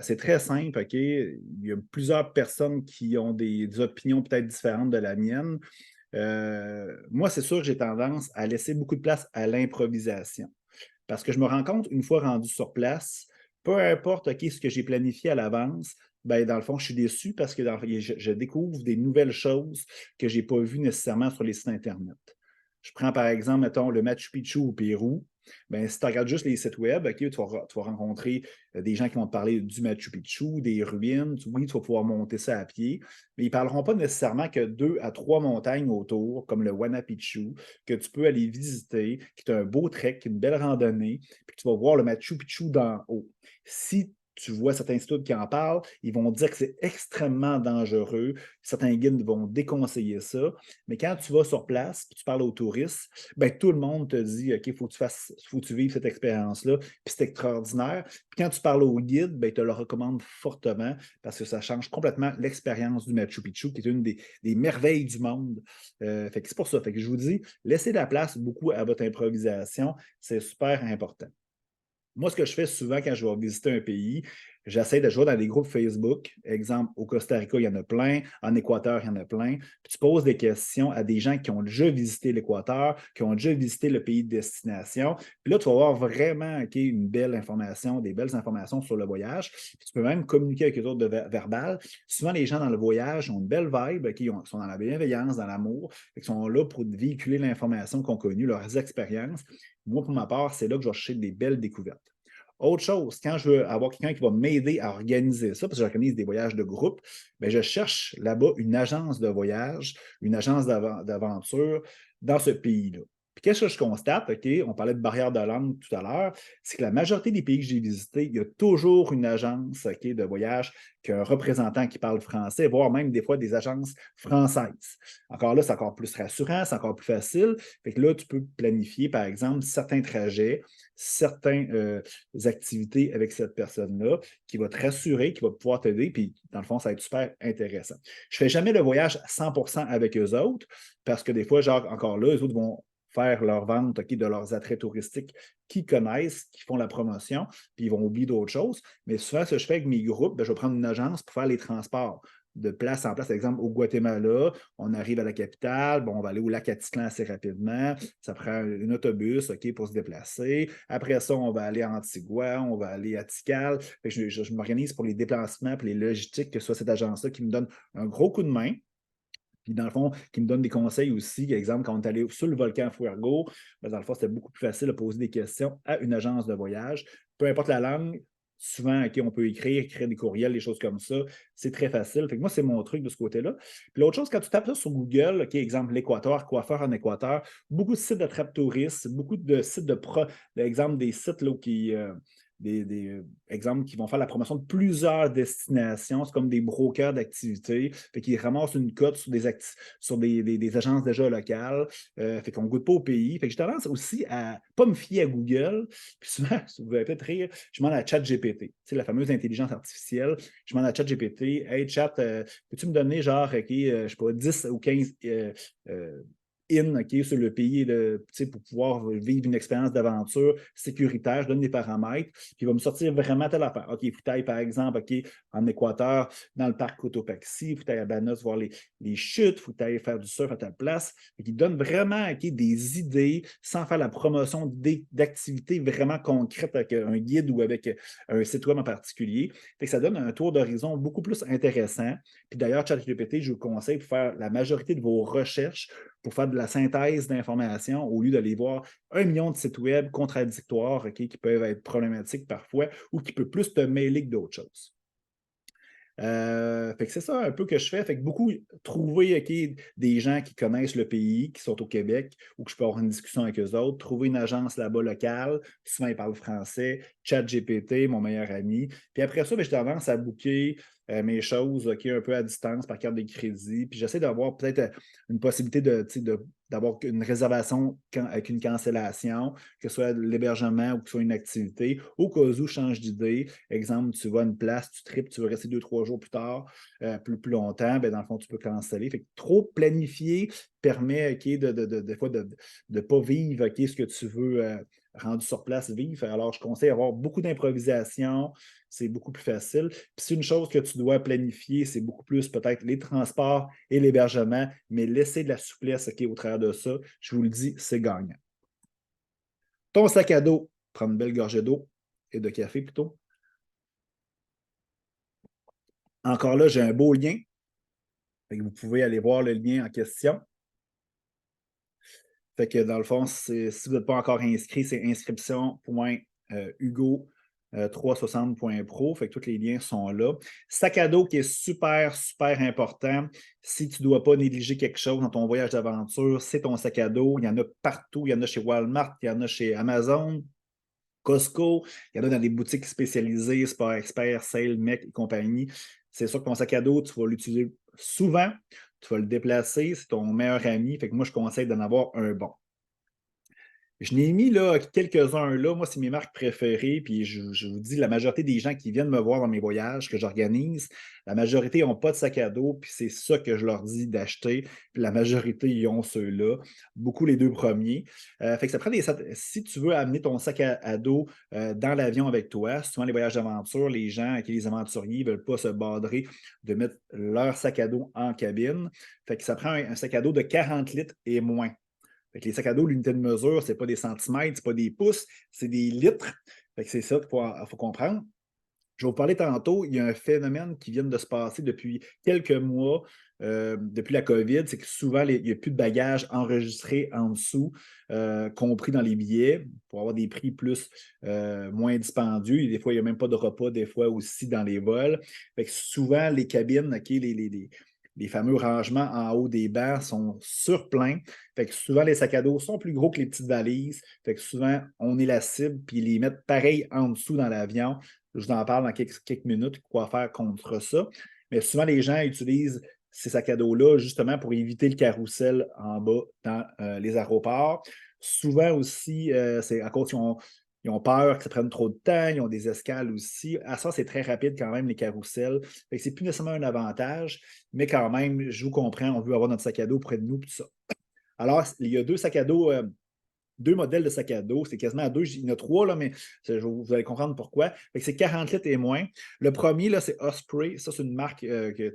C'est très simple, OK? Il y a plusieurs personnes qui ont des opinions peut-être différentes de la mienne. Moi, c'est sûr que j'ai tendance à laisser beaucoup de place à l'improvisation. Parce que je me rends compte, une fois rendu sur place, peu importe OK, ce que j'ai planifié à l'avance, ben, dans le fond, je suis déçu parce que je découvre des nouvelles choses que je n'ai pas vues nécessairement sur les sites Internet. Je prends par exemple, mettons, le Machu Picchu au Pérou. Ben, si tu regardes juste les sites web, OK, tu vas rencontrer des gens qui vont te parler du Machu Picchu, des ruines. Oui, tu vas pouvoir monter ça à pied, mais ils ne parleront pas nécessairement que 2 à 3 montagnes autour, comme le Huayna Picchu, que tu peux aller visiter, qui est un beau trek, une belle randonnée, puis tu vas voir le Machu Picchu d'en haut. Si tu vois certains sites qui en parlent, ils vont dire que c'est extrêmement dangereux. Certains guides vont déconseiller ça. Mais quand tu vas sur place, puis tu parles aux touristes, ben, tout le monde te dit OK, il faut que tu vives cette expérience-là, puis c'est extraordinaire. Puis quand tu parles au guide, ben, il te le recommande fortement parce que ça change complètement l'expérience du Machu Picchu, qui est une des merveilles du monde. Fait que c'est pour ça. Fait que je vous dis, laissez de la place beaucoup à votre improvisation, c'est super important. Moi, ce que je fais souvent quand je vais visiter un pays, j'essaie de jouer dans des groupes Facebook. Exemple, au Costa Rica, il y en a plein. En Équateur, il y en a plein. Puis tu poses des questions à des gens qui ont déjà visité l'Équateur, qui ont déjà visité le pays de destination. Puis là, tu vas avoir vraiment une belle information, des belles informations sur le voyage. Puis tu peux même communiquer avec eux autres de verbal. Souvent, les gens dans le voyage ont une belle vibe, ils sont dans la bienveillance, dans l'amour. Ils sont là pour véhiculer l'information qu'on connaît, leurs expériences. Moi, pour ma part, c'est là que je vais chercher des belles découvertes. Autre chose, quand je veux avoir quelqu'un qui va m'aider à organiser ça, parce que j'organise des voyages de groupe, bien, je cherche là-bas une agence de voyage, une agence d'aventure dans ce pays-là. Puis qu'est-ce que je constate? OK, on parlait de barrière de langue tout à l'heure, c'est que la majorité des pays que j'ai visités, il y a toujours une agence de voyage qui a un représentant qui parle français, voire même des fois des agences françaises. Encore là, c'est encore plus rassurant, c'est encore plus facile. Fait que là, tu peux planifier, par exemple, certains trajets, certaines activités avec cette personne-là qui va te rassurer, qui va pouvoir t'aider, puis dans le fond, ça va être super intéressant. Je ne fais jamais le voyage à 100% avec eux autres, parce que des fois, genre, encore là, eux autres vont faire leur vente de leurs attraits touristiques qu'ils connaissent, qui font la promotion, puis ils vont oublier d'autres choses. Mais souvent, ce que je fais avec mes groupes, bien, je vais prendre une agence pour faire les transports de place en place. Par exemple, au Guatemala, on arrive à la capitale, bon, on va aller au lac Atitlan assez rapidement. Ça prend un autobus pour se déplacer. Après ça, on va aller à Antigua, on va aller à Tikal. Je m'organise pour les déplacements et les logistiques, que ce soit cette agence-là qui me donne un gros coup de main. Puis, dans le fond, qui me donne des conseils aussi. Par exemple, quand on est allé sur le volcan Fuego, ben, dans le fond, c'était beaucoup plus facile de poser des questions à une agence de voyage. Peu importe la langue, souvent, on peut écrire, créer des courriels, des choses comme ça. C'est très facile. Fait que moi, c'est mon truc de ce côté-là. Puis l'autre chose, quand tu tapes ça sur Google, exemple, l'Équateur, coiffeur en Équateur, beaucoup de sites de trappe touristes, beaucoup de sites exemple, des sites là, des exemples qui vont faire la promotion de plusieurs destinations. C'est comme des brokers d'activités. Fait qu'ils ramassent une cote sur des agences déjà locales. Fait qu'on ne goûte pas au pays. Fait que j'ai tendance aussi à ne pas me fier à Google. Puis souvent, vous allez peut-être rire, je demande à ChatGPT, la fameuse intelligence artificielle. Je demande à ChatGPT, hey Chat, peux-tu me donner genre, je sais pas, 10 ou 15 sur le pays pour pouvoir vivre une expérience d'aventure sécuritaire. Je donne des paramètres, puis il va me sortir vraiment telle affaire. OK, il faut que par exemple, en Équateur, dans le parc Cotopaxi, il faut que à Banos voir les chutes, il faut que faire du surf à telle place. Il donne vraiment des idées sans faire la promotion d'activités vraiment concrètes avec un guide ou avec un site web en particulier. Fait que ça donne un tour d'horizon beaucoup plus intéressant. Puis d'ailleurs, ChatGPT, je vous conseille pour faire la majorité de vos recherches, pour faire de la synthèse d'informations au lieu d'aller voir 1 million de sites web contradictoires qui peuvent être problématiques parfois ou qui peuvent plus te mêler que d'autres choses. Fait que c'est ça un peu que je fais. Fait que beaucoup trouver des gens qui connaissent le pays, qui sont au Québec, ou que je peux avoir une discussion avec eux autres, trouver une agence là-bas locale, souvent ils parlent français, ChatGPT, mon meilleur ami. Puis après ça, j'ai tendance à booker mes choses un peu à distance par carte de crédit. Puis j'essaie d'avoir peut-être une possibilité d'avoir une réservation avec une cancellation, que ce soit l'hébergement ou que ce soit une activité, au cas où je change d'idée. Exemple, tu vas à une place, tu tripes, tu veux rester 2-3 jours plus tard, plus longtemps, ben, dans le fond, tu peux canceller. Fait que trop planifier permet des fois de ne pas vivre ce que tu veux rendu sur place vivre. Alors, je conseille d'avoir beaucoup d'improvisation. C'est beaucoup plus facile. Puis, c'est une chose que tu dois planifier, c'est beaucoup plus peut-être les transports et l'hébergement, mais laisser de la souplesse au travers de ça, je vous le dis, c'est gagnant. Ton sac à dos, prends une belle gorgée d'eau et de café plutôt. Encore là, j'ai un beau lien. Fait que vous pouvez aller voir le lien en question. Fait que dans le fond, si vous n'êtes pas encore inscrit, c'est inscription.hugo360.pro. Fait que tous les liens sont là. Sac à dos qui est super, super important. Si tu ne dois pas négliger quelque chose dans ton voyage d'aventure, c'est ton sac à dos. Il y en a partout. Il y en a chez Walmart, il y en a chez Amazon, Costco, il y en a dans des boutiques spécialisées, Sport Expert, Sale, Mec et compagnie. C'est sûr que ton sac à dos, tu vas l'utiliser souvent, tu vas le déplacer, c'est ton meilleur ami. Fait que moi, je conseille d'en avoir un bon. Je n'ai mis là, quelques-uns là. Moi, c'est mes marques préférées. Puis je vous dis, la majorité des gens qui viennent me voir dans mes voyages que j'organise, la majorité n'ont pas de sac à dos. Puis c'est ça que je leur dis d'acheter. Puis la majorité, ils ont ceux-là. Beaucoup les deux premiers. Fait que ça prend des si tu veux amener ton sac à dos dans l'avion avec toi, souvent les voyages d'aventure, les gens, les aventuriers ne veulent pas se badrer de mettre leur sac à dos en cabine. Fait que ça prend un sac à dos de 40 litres et moins. Fait que les sacs à dos, l'unité de mesure, ce n'est pas des centimètres, ce n'est pas des pouces, c'est des litres. Fait que c'est ça qu'il faut comprendre. Je vais vous parler tantôt, il y a un phénomène qui vient de se passer depuis quelques mois, depuis la COVID, c'est que souvent, il n'y a plus de bagages enregistrés en dessous, compris dans les billets, pour avoir des prix moins dispendieux. Et des fois, il n'y a même pas de repas, des fois aussi dans les vols. Fait que souvent, les cabines, les fameux rangements en haut des bancs sont surpleins. Fait que souvent, les sacs à dos sont plus gros que les petites valises. Fait que souvent, on est la cible, puis ils les mettent pareil en dessous dans l'avion. Je vous en parle dans quelques minutes, quoi faire contre ça. Mais souvent, les gens utilisent ces sacs à dos-là justement pour éviter le carrousel en bas dans les aéroports. Souvent aussi, c'est à cause ils ont peur que ça prenne trop de temps, ils ont des escales aussi. À ça, c'est très rapide quand même, les carousels. Fait que c'est plus nécessairement un avantage, mais quand même, je vous comprends, on veut avoir notre sac à dos près de nous, tout ça. Alors, il y a deux sacs à dos, deux modèles de sac à dos. C'est quasiment à deux. Il y en a trois, là, mais vous allez comprendre pourquoi. C'est 40 litres et moins. Le premier, là, c'est Osprey. Ça, c'est une marque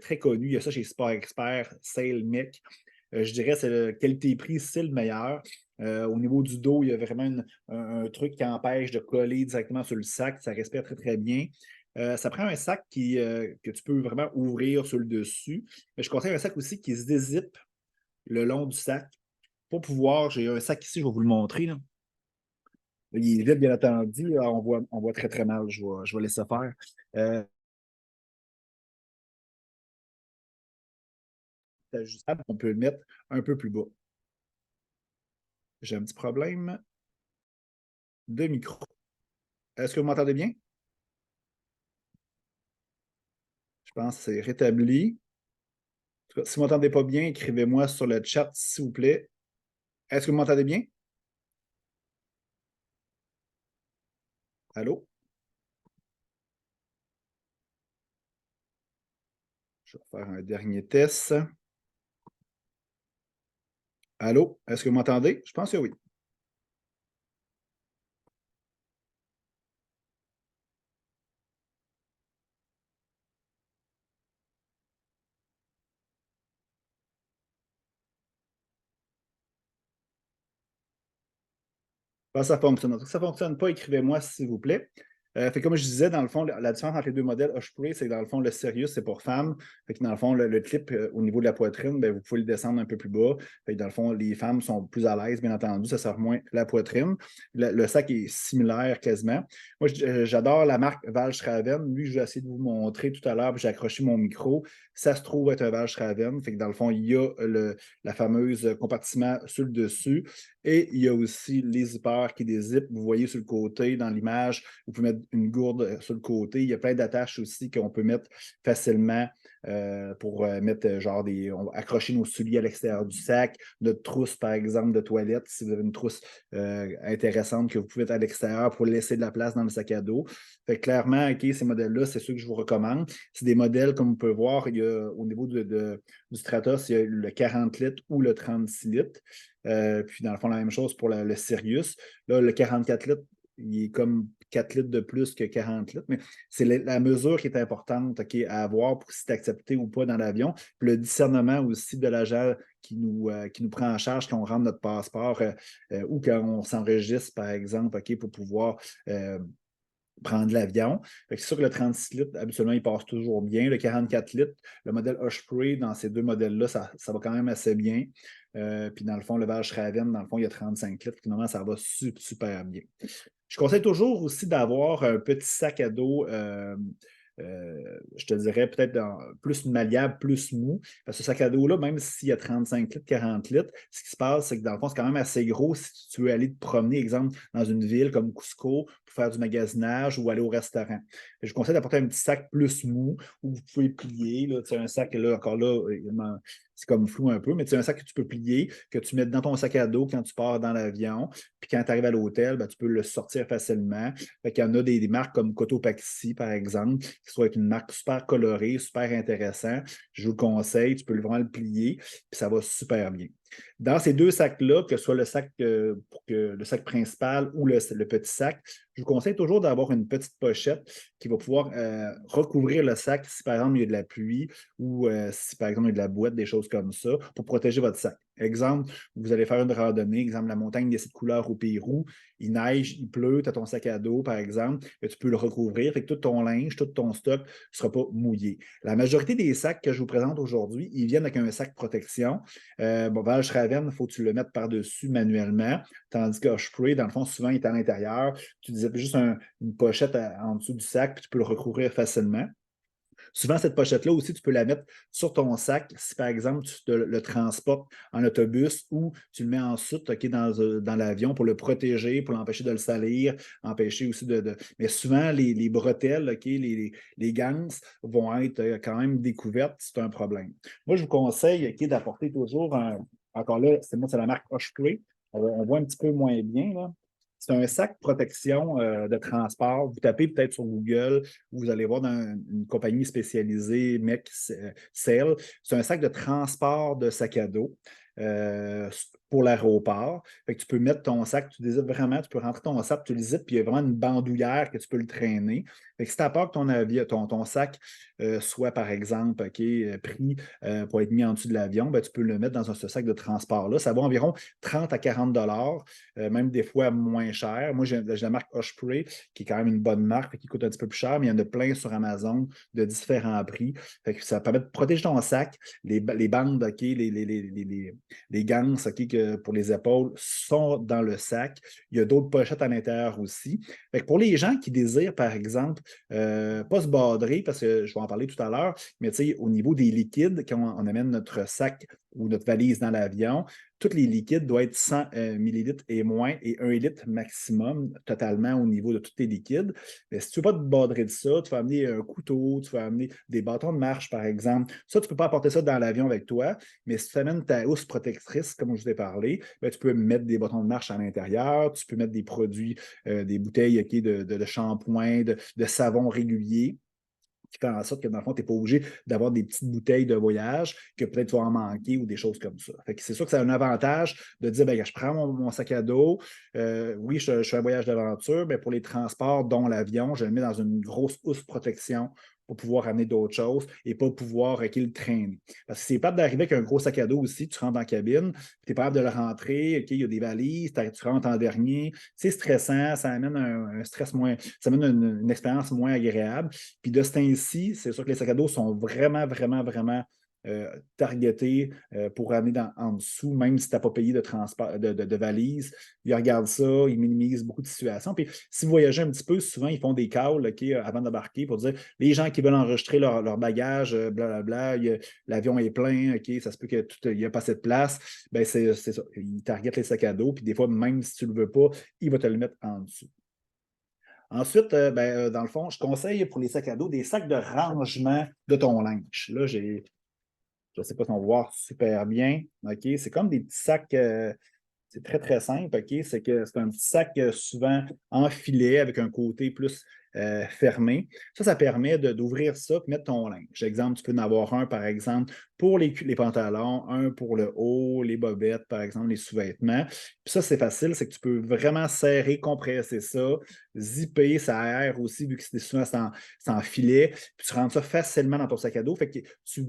très connue. Il y a ça chez Sport Expert, SailMec. Je dirais que c'est le qualité-prix, c'est le meilleur. Au niveau du dos, il y a vraiment un truc qui empêche de coller directement sur le sac. Ça respire très, très bien. Ça prend un sac que tu peux vraiment ouvrir sur le dessus. Mais je conseille un sac aussi qui se dézippe le long du sac. Pour pouvoir, j'ai un sac ici, je vais vous le montrer, là. Il est vide, bien entendu. Là, on voit très, très mal. Je vais laisser faire. C'est ajustable, on peut le mettre un peu plus bas. J'ai un petit problème de micro. Est-ce que vous m'entendez bien? Je pense que c'est rétabli. En tout cas, si vous ne m'entendez pas bien, écrivez-moi sur le chat, s'il vous plaît. Est-ce que vous m'entendez bien? Allô? Je vais faire un dernier test. Allô? Est-ce que vous m'entendez? Je pense que oui. Ça fonctionne. Donc, si ça ne fonctionne pas, écrivez-moi, s'il vous plaît. Fait comme je disais, dans le fond, la différence entre les deux modèles Osprey, c'est que dans le fond, le Sirius, c'est pour femmes. Fait que dans le fond, le clip au niveau de la poitrine, ben, vous pouvez le descendre un peu plus bas. Fait que dans le fond, les femmes sont plus à l'aise, bien entendu, ça sert moins la poitrine. Le sac est similaire quasiment. Moi, j'adore la marque Valstraven. Lui, je vais essayer de vous montrer tout à l'heure, puis j'ai accroché mon micro. Ça se trouve être un Valstraven. Fait que dans le fond, il y a la fameuse compartiment sur le dessus. Et il y a aussi les zippers qui dézippent. Vous voyez sur le côté, dans l'image, vous pouvez mettre une gourde sur le côté. Il y a plein d'attaches aussi qu'on peut mettre facilement pour mettre on va accrocher nos souliers à l'extérieur du sac, notre trousse, par exemple, de toilette, si vous avez une trousse intéressante que vous pouvez mettre à l'extérieur pour laisser de la place dans le sac à dos. Fait que clairement, OK, ces modèles-là, c'est ceux que je vous recommande. C'est des modèles, comme vous pouvez voir, il y a, au niveau du Stratos, il y a le 40 litres ou le 36 litres. Puis, dans le fond, la même chose pour le Sirius. Là, le 44 litres, il est comme 4 litres de plus que 40 litres, mais c'est la mesure qui est importante à avoir pour si c'est accepté ou pas dans l'avion. Puis le discernement aussi de l'agent qui nous prend en charge quand on rentre notre passeport ou quand on s'enregistre, par exemple, pour pouvoir prendre l'avion. C'est sûr que le 36 litres, habituellement, il passe toujours bien. Le 44 litres, le modèle Osprey, dans ces deux modèles-là, ça va quand même assez bien. Puis dans le fond, le Valstraven, dans le fond, il y a 35 litres. Finalement, ça va super bien. Je conseille toujours aussi d'avoir un petit sac à dos, je te dirais peut-être plus malléable, plus mou. Parce que ce sac à dos-là, même s'il y a 35 litres, 40 litres, ce qui se passe, c'est que dans le fond, c'est quand même assez gros si tu veux aller te promener, exemple, dans une ville comme Cusco pour faire du magasinage ou aller au restaurant. Je conseille d'apporter un petit sac plus mou où vous pouvez plier. Là, un sac, là, encore là, c'est comme flou un peu, mais c'est un sac que tu peux plier, que tu mets dans ton sac à dos quand tu pars dans l'avion. Puis quand tu arrives à l'hôtel, ben, tu peux le sortir facilement. Fait qu'il y en a des marques comme Cotopaxi, par exemple, qui soit être une marque super colorée, super intéressante. Je vous le conseille, tu peux vraiment le plier, puis ça va super bien. Dans ces deux sacs-là, que ce soit le sac, le sac principal ou le petit sac, je vous conseille toujours d'avoir une petite pochette qui va pouvoir recouvrir le sac si par exemple il y a de la pluie ou si par exemple il y a de la boîte, des choses comme ça, pour protéger votre sac. Exemple, vous allez faire une randonnée, exemple, la montagne des 7 couleurs au Pérou, il neige, il pleut, tu as ton sac à dos, par exemple, et tu peux le recouvrir, fait que tout ton linge, tout ton stock ne sera pas mouillé. La majorité des sacs que je vous présente aujourd'hui, ils viennent avec un sac protection. Bon, Valge Raven, il faut que tu le mettes par-dessus manuellement, tandis que Osprey, dans le fond, souvent, il est à l'intérieur. Tu disais juste une pochette en dessous du sac, puis tu peux le recouvrir facilement. Souvent, cette pochette-là aussi, tu peux la mettre sur ton sac si, par exemple, tu le transportes en autobus ou tu le mets en soute dans l'avion pour le protéger, pour l'empêcher de le salir, empêcher aussi Mais souvent, les bretelles, les gangs vont être quand même découvertes, c'est un problème. Moi, je vous conseille d'apporter toujours encore là, c'est la marque Osprey. On voit un petit peu moins bien, là. C'est un sac protection de transport. Vous tapez peut-être sur Google, vous allez voir dans une compagnie spécialisée, MEC Sale. C'est un sac de transport de sac à dos pour l'aéroport. Fait que tu peux mettre ton sac, tu dézippes vraiment, tu peux rentrer ton sac, tu le zippes, puis il y a vraiment une bandoulière que tu peux le traîner. Fait que si tu as peur que ton sac soit, par exemple, pris pour être mis en dessous de l'avion, ben, tu peux le mettre dans ce sac de transport-là. Ça va environ 30 à 40 même des fois moins cher. Moi, j'ai la marque Osprey, qui est quand même une bonne marque, qui coûte un petit peu plus cher, mais il y en a plein sur Amazon de différents prix. Fait que ça permet de protéger ton sac. Les bandes, les gants pour les épaules sont dans le sac. Il y a d'autres pochettes à l'intérieur aussi. Fait que pour les gens qui désirent, par exemple, pas se badrer, parce que je vais en parler tout à l'heure, mais au niveau des liquides, quand on amène notre sac ou notre valise dans l'avion, tous les liquides doivent être 100 millilitres et moins et 1 litre maximum totalement au niveau de tous tes liquides. Mais si tu ne veux pas te badrer de ça, tu vas amener un couteau, tu vas amener des bâtons de marche, par exemple. Ça, tu ne peux pas apporter ça dans l'avion avec toi, mais si tu amènes ta housse protectrice, comme je vous ai parlé, ben, tu peux mettre des bâtons de marche à l'intérieur, tu peux mettre des produits, des bouteilles de shampoing, de savon régulier qui fait en sorte que, dans le fond, tu n'es pas obligé d'avoir des petites bouteilles de voyage que peut-être tu vas en manquer ou des choses comme ça. Fait que c'est sûr que c'est un avantage de dire, ben, je prends mon sac à dos, oui, je fais un voyage d'aventure, mais pour les transports, dont l'avion, je le mets dans une grosse housse protection pour pouvoir amener d'autres choses et pas pouvoir le traîner. Parce que c'est pas d'arriver avec un gros sac à dos aussi, tu rentres dans la cabine, tu es pas capable de le rentrer, il y a des valises, tu rentres en dernier, c'est stressant, ça amène un stress moins, ça amène une expérience moins agréable. Puis de ce temps-ci, c'est sûr que les sacs à dos sont vraiment, vraiment, vraiment targetés pour amener en dessous, même si tu n'as pas payé de transport de valise. Ils regardent ça, ils minimisent beaucoup de situations. Puis si vous voyagez un petit peu, souvent, ils font des calls avant d'embarquer pour dire les gens qui veulent enregistrer leur bagage, blablabla, l'avion est plein, ça se peut qu'il n'y a pas assez de place. Ben, c'est ça. Ils targetent les sacs à dos, puis des fois, même si tu ne le veux pas, il va te le mettre en dessous. Ensuite, dans le fond, je conseille pour les sacs à dos des sacs de rangement de ton linge. Là, je ne sais pas si on va voir super bien. OK? C'est comme des petits sacs, c'est très, très simple. OK? C'est un petit sac souvent en filet avec un côté plus fermé. Ça permet d'ouvrir ça et mettre ton linge. Exemple, tu peux en avoir un, par exemple, pour les pantalons, un pour le haut, les bobettes, par exemple, les sous-vêtements. Puis ça, c'est facile, c'est que tu peux vraiment serrer, compresser ça, zipper, ça aère aussi, vu que c'est souvent c'est en filet, puis tu rentres ça facilement dans ton sac à dos. Fait que tu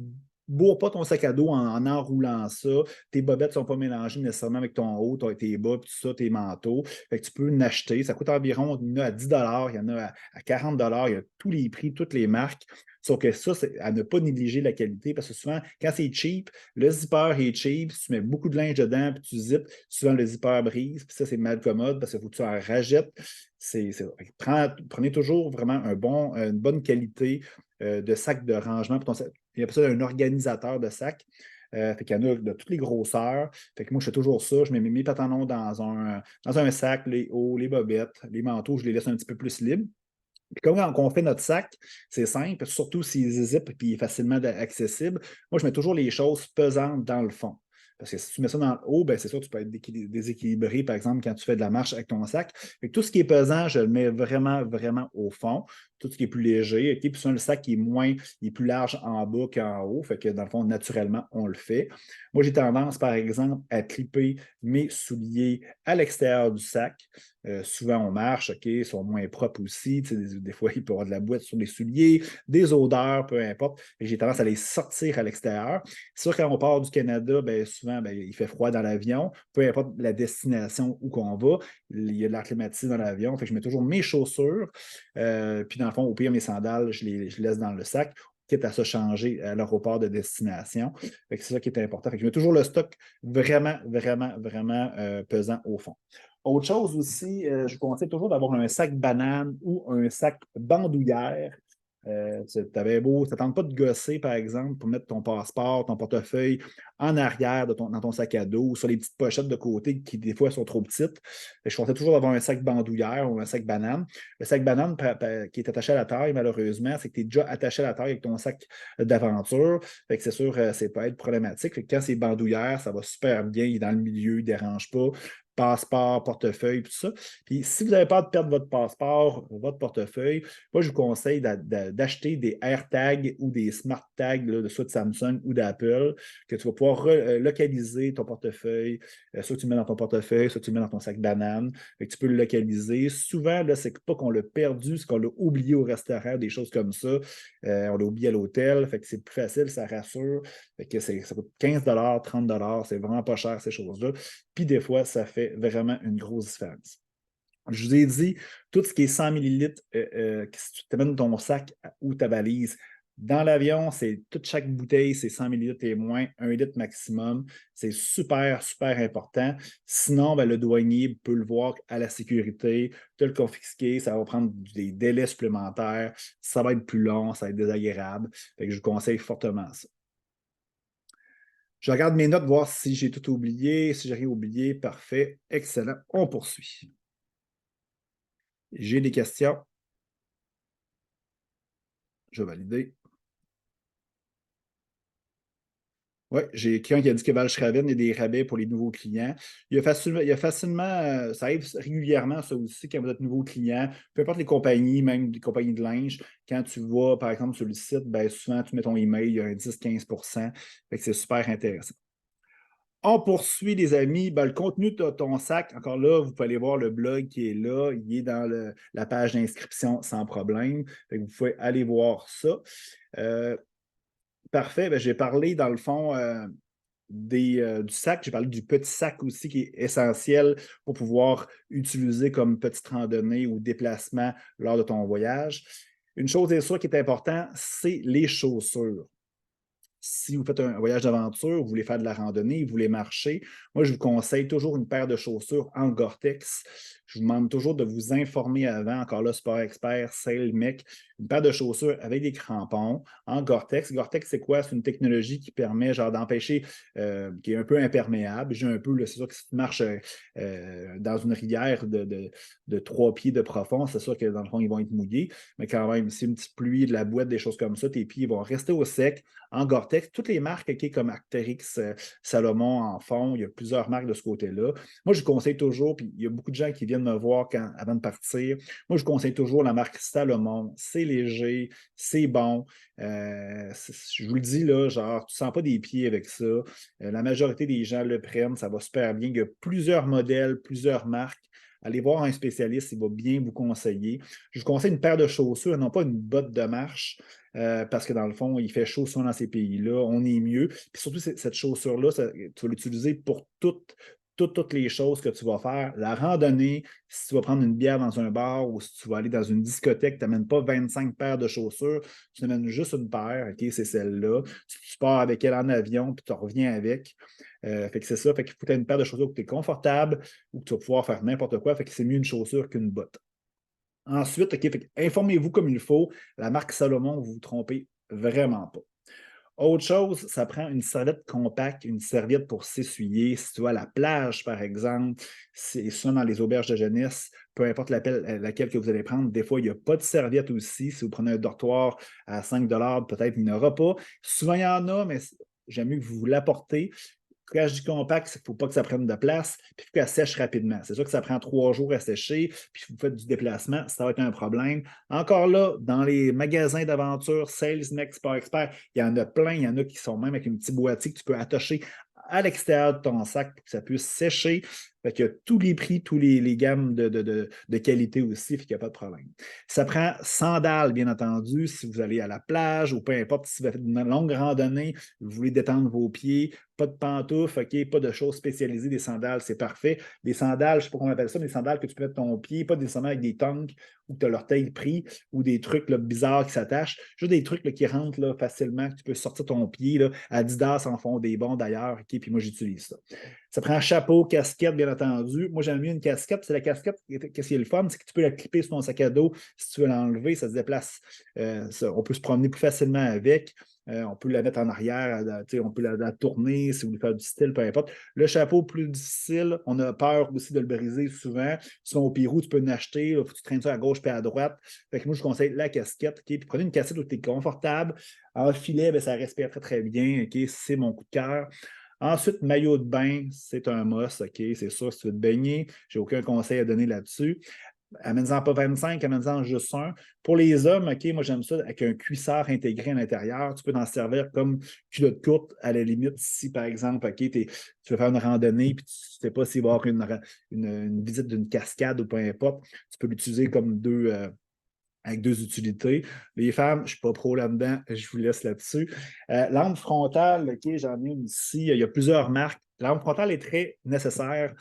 bourres pas ton sac à dos en enroulant ça. Tes bobettes ne sont pas mélangées nécessairement avec ton haut, tes bas, puis tout ça, tes manteaux. Fait que tu peux en acheter. Ça coûte environ, il y en a à 10 il y en a à 40 il y a tous les prix, toutes les marques. Sauf que ça, c'est à ne pas négliger la qualité parce que souvent, quand c'est cheap, le zipper est cheap. Si tu mets beaucoup de linge dedans puis tu zippes, souvent le zipper brise. Puis ça, c'est mal commode parce qu'il faut que tu en rajettes. Prenez toujours vraiment une bonne qualité de sac de rangement pour ton sac. Il y a ça un organisateur de sac. Fait qu'il y en a de toutes les grosseurs. Fait que moi, je fais toujours ça. Je mets mes pantalons dans un sac, les hauts, les bobettes, les manteaux, je les laisse un petit peu plus libres. Puis comme quand on fait notre sac, c'est simple, surtout s'il zip et il est facilement accessible. Moi, je mets toujours les choses pesantes dans le fond. Parce que si tu mets ça dans le haut, ben, c'est sûr que tu peux être déséquilibré, par exemple, quand tu fais de la marche avec ton sac. Fait que tout ce qui est pesant, je le mets vraiment, vraiment au fond. Tout ce qui est plus léger. OK? Puis ça, le sac qui est moins, il est plus large en bas qu'en haut. Fait que dans le fond, naturellement, on le fait. Moi, j'ai tendance, par exemple, à clipper mes souliers à l'extérieur du sac. Souvent, on marche, OK, ils sont moins propres aussi. Des fois, il peut y avoir de la boîte sur les souliers, des odeurs, peu importe. J'ai tendance à les sortir à l'extérieur. C'est sûr, quand on part du Canada, bien, souvent, bien, il fait froid dans l'avion. Peu importe la destination où qu'on va, il y a de l'air climatisé dans l'avion. Fait que je mets toujours mes chaussures. Puis, dans le fond, au pire, mes sandales, je les laisse dans le sac, quitte à se changer à l'aéroport de destination. Fait que c'est ça qui est important. Fait que je mets toujours le stock vraiment, vraiment, vraiment pesant au fond. Autre chose aussi, je vous conseille toujours d'avoir un sac banane ou un sac bandoulière. Tu avais beau, ça ne tente pas de gosser, par exemple, pour mettre ton passeport, ton portefeuille en arrière dans ton sac à dos ou sur les petites pochettes de côté qui, des fois, sont trop petites. Je conseille toujours d'avoir un sac bandoulière ou un sac banane. Le sac banane qui est attaché à la taille, malheureusement, c'est que tu es déjà attaché à la taille avec ton sac d'aventure. Fait que c'est sûr, ça peut être problématique. Fait que quand c'est bandoulière, ça va super bien, il est dans le milieu, il ne dérange pas passeport, portefeuille, tout ça. Puis si vous n'avez pas de perdre votre passeport, votre portefeuille, moi, je vous conseille d'acheter des AirTags ou des Smart Tags, là, soit de Samsung ou d'Apple, que tu vas pouvoir localiser ton portefeuille. Soit tu le mets dans ton portefeuille, soit tu le mets dans ton sac banane. Fait que tu peux le localiser. Souvent, là, c'est pas qu'on l'a perdu, c'est qu'on l'a oublié au restaurant, des choses comme ça. On l'a oublié à l'hôtel. Fait que c'est plus facile, ça rassure. Fait que ça coûte 15 30 c'est vraiment pas cher, ces choses-là. Puis des fois, ça fait vraiment une grosse différence. Je vous ai dit, tout ce qui est 100 millilitres, si tu t'amènes ton sac ou ta valise, dans l'avion, c'est toute chaque bouteille, c'est 100 millilitres et moins, 1 litre maximum. C'est super, super important. Sinon, ben, le douanier peut le voir à la sécurité, te le confisquer, ça va prendre des délais supplémentaires, ça va être plus long, ça va être désagréable. Fait que je vous conseille fortement ça. Je regarde mes notes, voir si j'ai tout oublié. Si j'ai rien oublié, parfait. Excellent. On poursuit. J'ai des questions. Je vais valider. Oui, j'ai quelqu'un qui a dit que Valshraven, il y a des rabais pour les nouveaux clients. Il y a facilement ça arrive régulièrement, ça aussi, quand vous êtes nouveau client, peu importe les compagnies, même des compagnies de linge, quand tu vas, par exemple, sur le site, ben, souvent, tu mets ton email, il y a un 10-15 %. Fait que c'est super intéressant. On poursuit, les amis. Ben, le contenu de ton sac, encore là, vous pouvez aller voir le blog qui est là. Il est dans la page d'inscription sans problème. Fait que vous pouvez aller voir ça. Parfait. Ben, j'ai parlé, dans le fond, du sac. J'ai parlé du petit sac aussi qui est essentiel pour pouvoir utiliser comme petite randonnée ou déplacement lors de ton voyage. Une chose est sûre qui est importante, c'est les chaussures. Si vous faites un voyage d'aventure, vous voulez faire de la randonnée, vous voulez marcher, moi, je vous conseille toujours une paire de chaussures en Gore-Tex. Je vous demande toujours de vous informer avant. Encore là, Sport Expert, Sail, Mec, une paire de chaussures avec des crampons en Gore-Tex. Gore-Tex, c'est quoi? C'est une technologie qui permet genre d'empêcher, qui est un peu imperméable. J'ai un peu, c'est sûr que si tu marches dans une rivière de 3 pieds de profond, c'est sûr que dans le fond, ils vont être mouillés. Mais quand même, si une petite pluie, de la boîte, des choses comme ça, tes pieds vont rester au sec en Gore-Tex. Toutes les marques comme Arc'teryx, Salomon en font, il y a plusieurs marques de ce côté-là. Moi, je conseille toujours, puis il y a beaucoup de gens qui viennent me voir avant de partir. Moi, je conseille toujours la marque Salomon. C'est léger, c'est bon. Je vous le dis, là, genre, tu ne sens pas des pieds avec ça. La majorité des gens le prennent, ça va super bien. Il y a plusieurs modèles, plusieurs marques. Allez voir un spécialiste, il va bien vous conseiller. Je vous conseille une paire de chaussures, non pas une botte de marche, parce que dans le fond, il fait chaud souvent dans ces pays-là, on est mieux. Puis surtout, cette chaussure-là, tu vas l'utiliser pour toutes les choses que tu vas faire. La randonnée, si tu vas prendre une bière dans un bar ou si tu vas aller dans une discothèque, tu n'amènes pas 25 paires de chaussures, tu amènes juste une paire, OK, c'est celle-là. Tu pars avec elle en avion, puis tu reviens avec. Fait que c'est ça, fait qu'il faut que tu aies une paire de chaussures que tu es confortable ou que tu vas pouvoir faire n'importe quoi, fait que c'est mieux une chaussure qu'une botte. Ensuite, OK, informez-vous comme il faut. La marque Salomon, vous ne vous trompez vraiment pas. Autre chose, ça prend une serviette compacte, une serviette pour s'essuyer. Si tu vas à la plage, par exemple, c'est ça dans les auberges de jeunesse, peu importe laquelle que vous allez prendre, des fois, il n'y a pas de serviette aussi. Si vous prenez un dortoir à 5 peut-être il n'y en aura pas. Souvent, il y en a, mais j'aime mieux que vous l'apportez. Quand je dis compact, il ne faut pas que ça prenne de place, puis il faut qu'elle sèche rapidement. C'est sûr que ça prend 3 jours à sécher, puis si vous faites du déplacement, ça va être un problème. Encore là, dans les magasins d'aventure, Sales Next par Expert, il y en a plein, il y en a qui sont même avec un petit boîtier que tu peux attacher à l'extérieur de ton sac pour que ça puisse sécher. Fait qu'il y a tous les prix, tous les gammes de qualité aussi, fait qu'il n'y a pas de problème. Ça prend sandales, bien entendu, si vous allez à la plage ou peu importe, si vous faites une longue randonnée, vous voulez détendre vos pieds, pas de pantoufles, OK, pas de choses spécialisées, des sandales, c'est parfait. Des sandales, je ne sais pas comment on appelle ça, mais des sandales que tu peux mettre ton pied, pas nécessairement avec des tongs où tu as l'orteil pris ou des trucs là, bizarres qui s'attachent, juste des trucs là, qui rentrent là, facilement, que tu peux sortir ton pied. Là. Adidas en font des bons d'ailleurs, OK, puis moi j'utilise ça. Ça prend chapeau, casquette, bien entendu. Moi, j'aime mieux une casquette. C'est la casquette, qu'est-ce qui est le fun, c'est que tu peux la clipper sur ton sac à dos. Si tu veux l'enlever, ça se déplace. On peut se promener plus facilement avec. On peut la mettre en arrière, on peut la tourner si vous voulez faire du style, peu importe. Le chapeau, plus difficile, on a peur aussi de le briser souvent. Sinon, au Pérou, tu peux l'acheter, il faut que tu traînes ça à gauche et à droite. Fait que moi, je conseille la casquette. Okay? Puis prenez une casquette où tu es confortable. En filet, bien, ça respire très, très bien. Okay? C'est mon coup de cœur. Ensuite, maillot de bain, c'est un must, OK? C'est sûr, si tu veux te baigner, je n'ai aucun conseil à donner là-dessus. Amène-en pas 25, amène-en juste un. Pour les hommes, OK, moi j'aime ça avec un cuissard intégré à l'intérieur. Tu peux t'en servir comme culotte courte à la limite. Si par exemple, OK, tu veux faire une randonnée et tu ne sais pas s'il va y avoir une visite d'une cascade ou peu importe, tu peux l'utiliser comme avec deux utilités. Les femmes, je ne suis pas pro là-dedans, je vous laisse là-dessus. Lampe frontale, OK, j'en ai une ici. Il y a plusieurs marques. La lampe frontale est très nécessaire.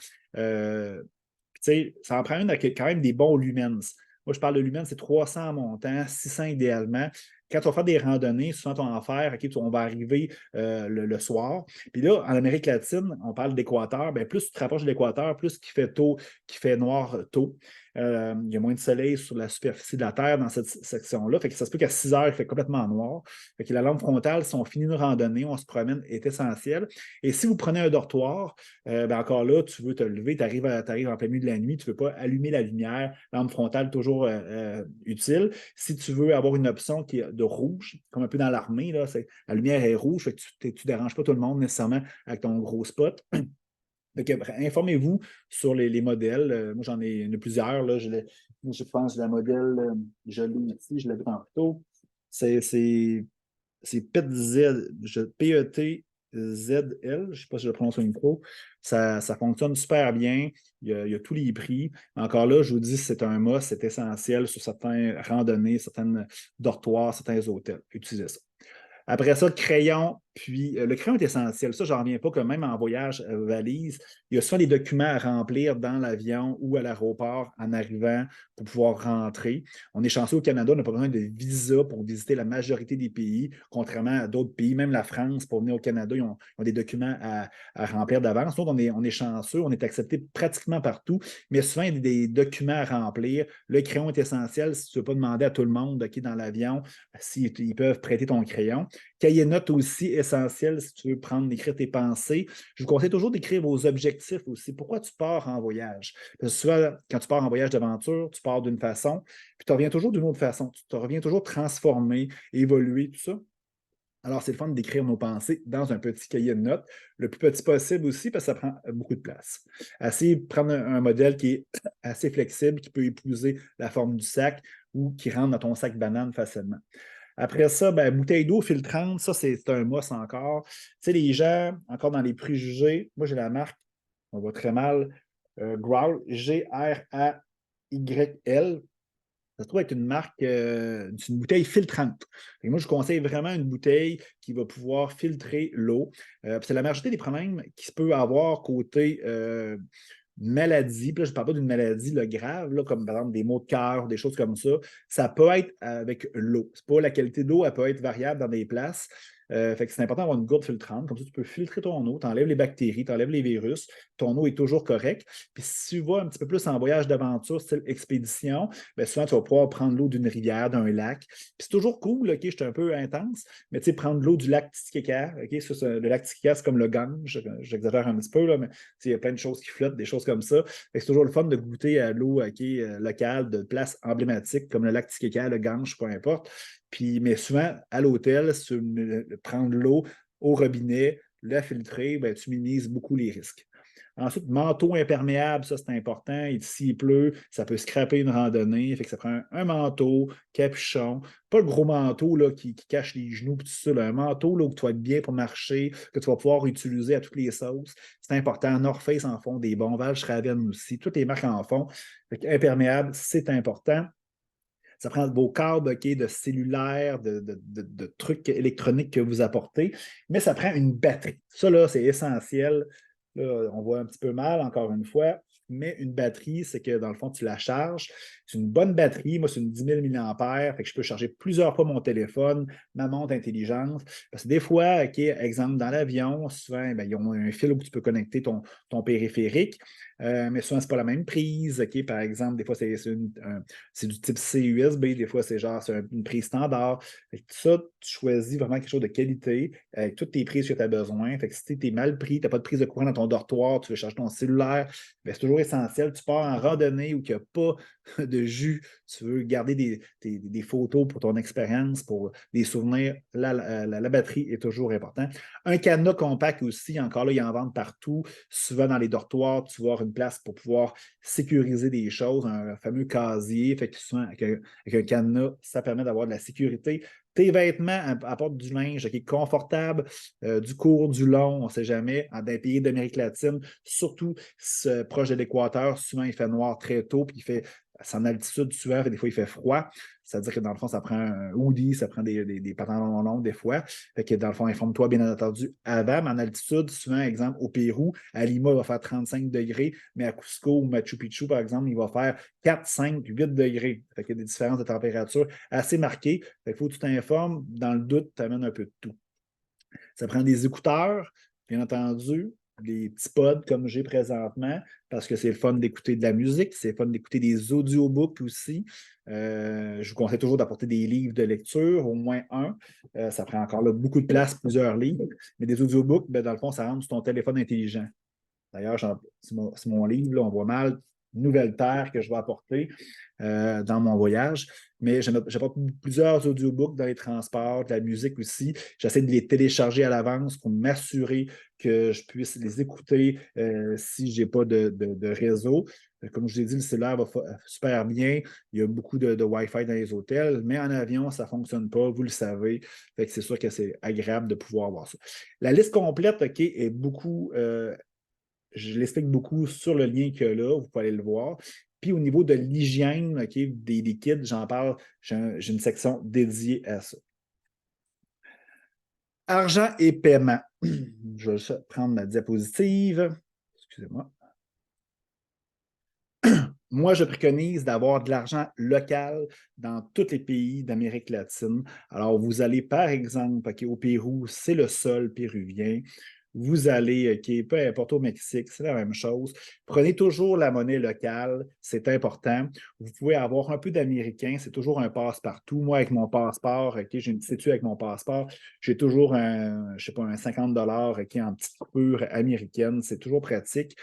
Ça en prend une avec quand même des bons lumens. Moi, je parle de lumens, c'est 300 en montant, 600 idéalement. Quand on va faire des randonnées, souvent on va en faire, OK, on va arriver le soir. Puis là, en Amérique latine, on parle d'équateur. Bien, plus tu te rapproches de l'équateur, plus qu'il fait tôt, qu'il fait noir tôt. Il y a moins de soleil sur la superficie de la Terre dans cette section-là. Fait que ça se peut qu'à 6 heures, il fait complètement noir. Fait que la lampe frontale, si on finit une randonnée, on se promène, est essentielle. Et si vous prenez un dortoir, ben encore là, tu veux te lever, tu arrives en plein milieu de la nuit, tu ne veux pas allumer la lumière, lampe frontale toujours utile. Si tu veux avoir une option qui est de rouge, comme un peu dans l'armée, là, la lumière est rouge, fait que tu ne déranges pas tout le monde nécessairement avec ton gros spot. Informez-vous sur les modèles. Moi, j'en ai plusieurs. Là. Je pense que la modèle, je l'ai ici, je l'ai vu tantôt. C'est PETZ, PETZL, je ne sais pas si je le prononce au micro. Ça fonctionne super bien. Il y a tous les prix. Encore là, je vous dis, c'est un must, c'est essentiel sur certaines randonnées, certains dortoirs, certains hôtels. Utilisez ça. Après ça, crayon, puis le crayon est essentiel. Ça, je n'en reviens pas que même en voyage valise, il y a souvent des documents à remplir dans l'avion ou à l'aéroport en arrivant pour pouvoir rentrer. On est chanceux au Canada, on n'a pas besoin de visa pour visiter la majorité des pays, contrairement à d'autres pays, même la France, pour venir au Canada, ils ont des documents à remplir d'avance. Donc, on est chanceux, on est accepté pratiquement partout, mais souvent, il y a des documents à remplir. Le crayon est essentiel. Si tu ne veux pas demander à tout le monde qui est dans l'avion s'ils peuvent prêter ton crayon. Cahier de notes aussi essentiel si tu veux écrire tes pensées. Je vous conseille toujours d'écrire vos objectifs aussi. Pourquoi tu pars en voyage? Parce que souvent, quand tu pars en voyage d'aventure, tu pars d'une façon, puis tu reviens toujours d'une autre façon. Tu reviens toujours transformé, évolué, tout ça. Alors, c'est le fun d'écrire nos pensées dans un petit cahier de notes, le plus petit possible aussi, parce que ça prend beaucoup de place. Essayez de prendre un modèle qui est assez flexible, qui peut épouser la forme du sac ou qui rentre dans ton sac banane facilement. Après ça, ben, bouteille d'eau filtrante, ça, c'est un must encore. Tu sais, les gens, encore dans les préjugés, moi, j'ai la marque, on va très mal, Growl, G-R-A-Y-L. Ça se trouve être une marque, c'est une bouteille filtrante. Et moi, je conseille vraiment une bouteille qui va pouvoir filtrer l'eau. C'est la majorité des problèmes qui se peut avoir côté maladie, puis là, je ne parle pas d'une maladie là, grave, là, comme par exemple des maux de cœur, des choses comme ça. Ça peut être avec l'eau. C'est pas la qualité de l'eau, elle peut être variable dans des places. Fait que c'est important d'avoir une gourde filtrante. Comme ça, tu peux filtrer ton eau, tu enlèves les bactéries, tu enlèves les virus, ton eau est toujours correcte. Puis si tu vas un petit peu plus en voyage d'aventure, style expédition, bien souvent, tu vas pouvoir prendre l'eau d'une rivière, d'un lac. Puis c'est toujours cool, OK, je suis un peu intense, mais tu sais, prendre l'eau du lac Titicaca, OK, ça, le lac Titicaca, c'est comme le Gange, j'exagère un petit peu, là, mais il y a plein de choses qui flottent, des choses comme ça. Fait que c'est toujours le fun de goûter à l'eau locale de places emblématiques comme le lac Titicaca, le Gange, peu importe. Puis, mais souvent, à l'hôtel, si tu veux prendre l'eau au robinet, la filtrer, ben, tu minimises beaucoup les risques. Ensuite, manteau imperméable, ça c'est important. Et s'il pleut, ça peut scraper une randonnée. Fait que ça prend un manteau, capuchon, pas le gros manteau là, qui cache les genoux, tout ça, là, un manteau là, où tu vas être bien pour marcher, que tu vas pouvoir utiliser à toutes les sauces. C'est important. North Face en font des bons, Valstraven aussi. Toutes les marques en font. Fait que imperméable, c'est important. Ça prend vos câbles de cellulaire, de trucs électroniques que vous apportez, mais ça prend une batterie. Ça, là, c'est essentiel. Là, on voit un petit peu mal, encore une fois, mais une batterie, c'est que dans le fond, tu la charges. C'est une bonne batterie. Moi, c'est une 10 000 mAh, fait que je peux charger plusieurs fois mon téléphone, ma montre intelligente. Parce que des fois, exemple, dans l'avion, souvent, ben, ils ont un fil où tu peux connecter ton périphérique. Mais souvent, ce n'est pas la même prise. Par exemple, des fois, c'est du type C USB, des fois, c'est une prise standard. Fait que ça, tu choisis vraiment quelque chose de qualité avec toutes tes prises que tu as besoin. Fait que si tu es mal pris, tu n'as pas de prise de courant dans ton dortoir, tu veux charger ton cellulaire, ben, c'est toujours essentiel. Tu pars en randonnée où il n'y a pas de jus, tu veux garder des photos pour ton expérience, pour des souvenirs, la batterie est toujours importante. Un cadenas compact aussi, encore là, il y en vend partout. Souvent dans les dortoirs, tu vas avoir une place pour pouvoir sécuriser des choses, un fameux casier. Fait que souvent, avec un cadenas, ça permet d'avoir de la sécurité. Tes vêtements apportent du linge qui est confortable, du court, du long, on ne sait jamais. Dans les pays d'Amérique latine, surtout proche de l'équateur, souvent il fait noir très tôt, puis il fait en altitude, souvent, des fois, il fait froid. C'est-à-dire que dans le fond, ça prend un hoodie, ça prend des pantalons longs des fois. Fait que dans le fond, informe-toi bien entendu avant, mais en altitude, souvent, exemple, au Pérou, à Lima, il va faire 35 degrés, mais à Cusco ou Machu Picchu, par exemple, il va faire 4, 5, 8 degrés. Fait qu'il y a des différences de température assez marquées. Fait qu'il faut que tu t'informes. Dans le doute, tu amènes un peu de tout. Ça prend des écouteurs, bien entendu, des petits pods comme j'ai présentement, parce que c'est le fun d'écouter de la musique, c'est le fun d'écouter des audiobooks aussi. Je vous conseille toujours d'apporter des livres de lecture, au moins un. Ça prend encore là, beaucoup de place, plusieurs livres. Mais des audiobooks, ben, dans le fond, ça rentre sur ton téléphone intelligent. D'ailleurs, c'est mon livre, là, on voit mal Nouvelle Terre que je vais apporter dans mon voyage. Mais j'apporte plusieurs audiobooks dans les transports, de la musique aussi. J'essaie de les télécharger à l'avance pour m'assurer que je puisse les écouter si je n'ai pas de réseau. Comme je vous ai dit, le cellulaire va super bien. Il y a beaucoup de Wi-Fi dans les hôtels, mais en avion, ça ne fonctionne pas, vous le savez. Fait que c'est sûr que c'est agréable de pouvoir voir ça. La liste complète, OK, est beaucoup je l'explique beaucoup sur le lien qu'il y a là, vous pouvez aller le voir. Puis au niveau de l'hygiène des liquides, j'en parle, j'ai une section dédiée à ça. Argent et paiement. Je vais prendre ma diapositive. Excusez-moi. Moi, je préconise d'avoir de l'argent local dans tous les pays d'Amérique latine. Alors, vous allez, par exemple, au Pérou, c'est le sol péruvien. Vous allez, peu importe au Mexique, c'est la même chose. Prenez toujours la monnaie locale, c'est important. Vous pouvez avoir un peu d'américain, c'est toujours un passe-partout. Moi, avec mon passeport, j'ai une statue avec mon passeport, j'ai toujours je sais pas, un 50 en petite coupure américaine. C'est toujours pratique.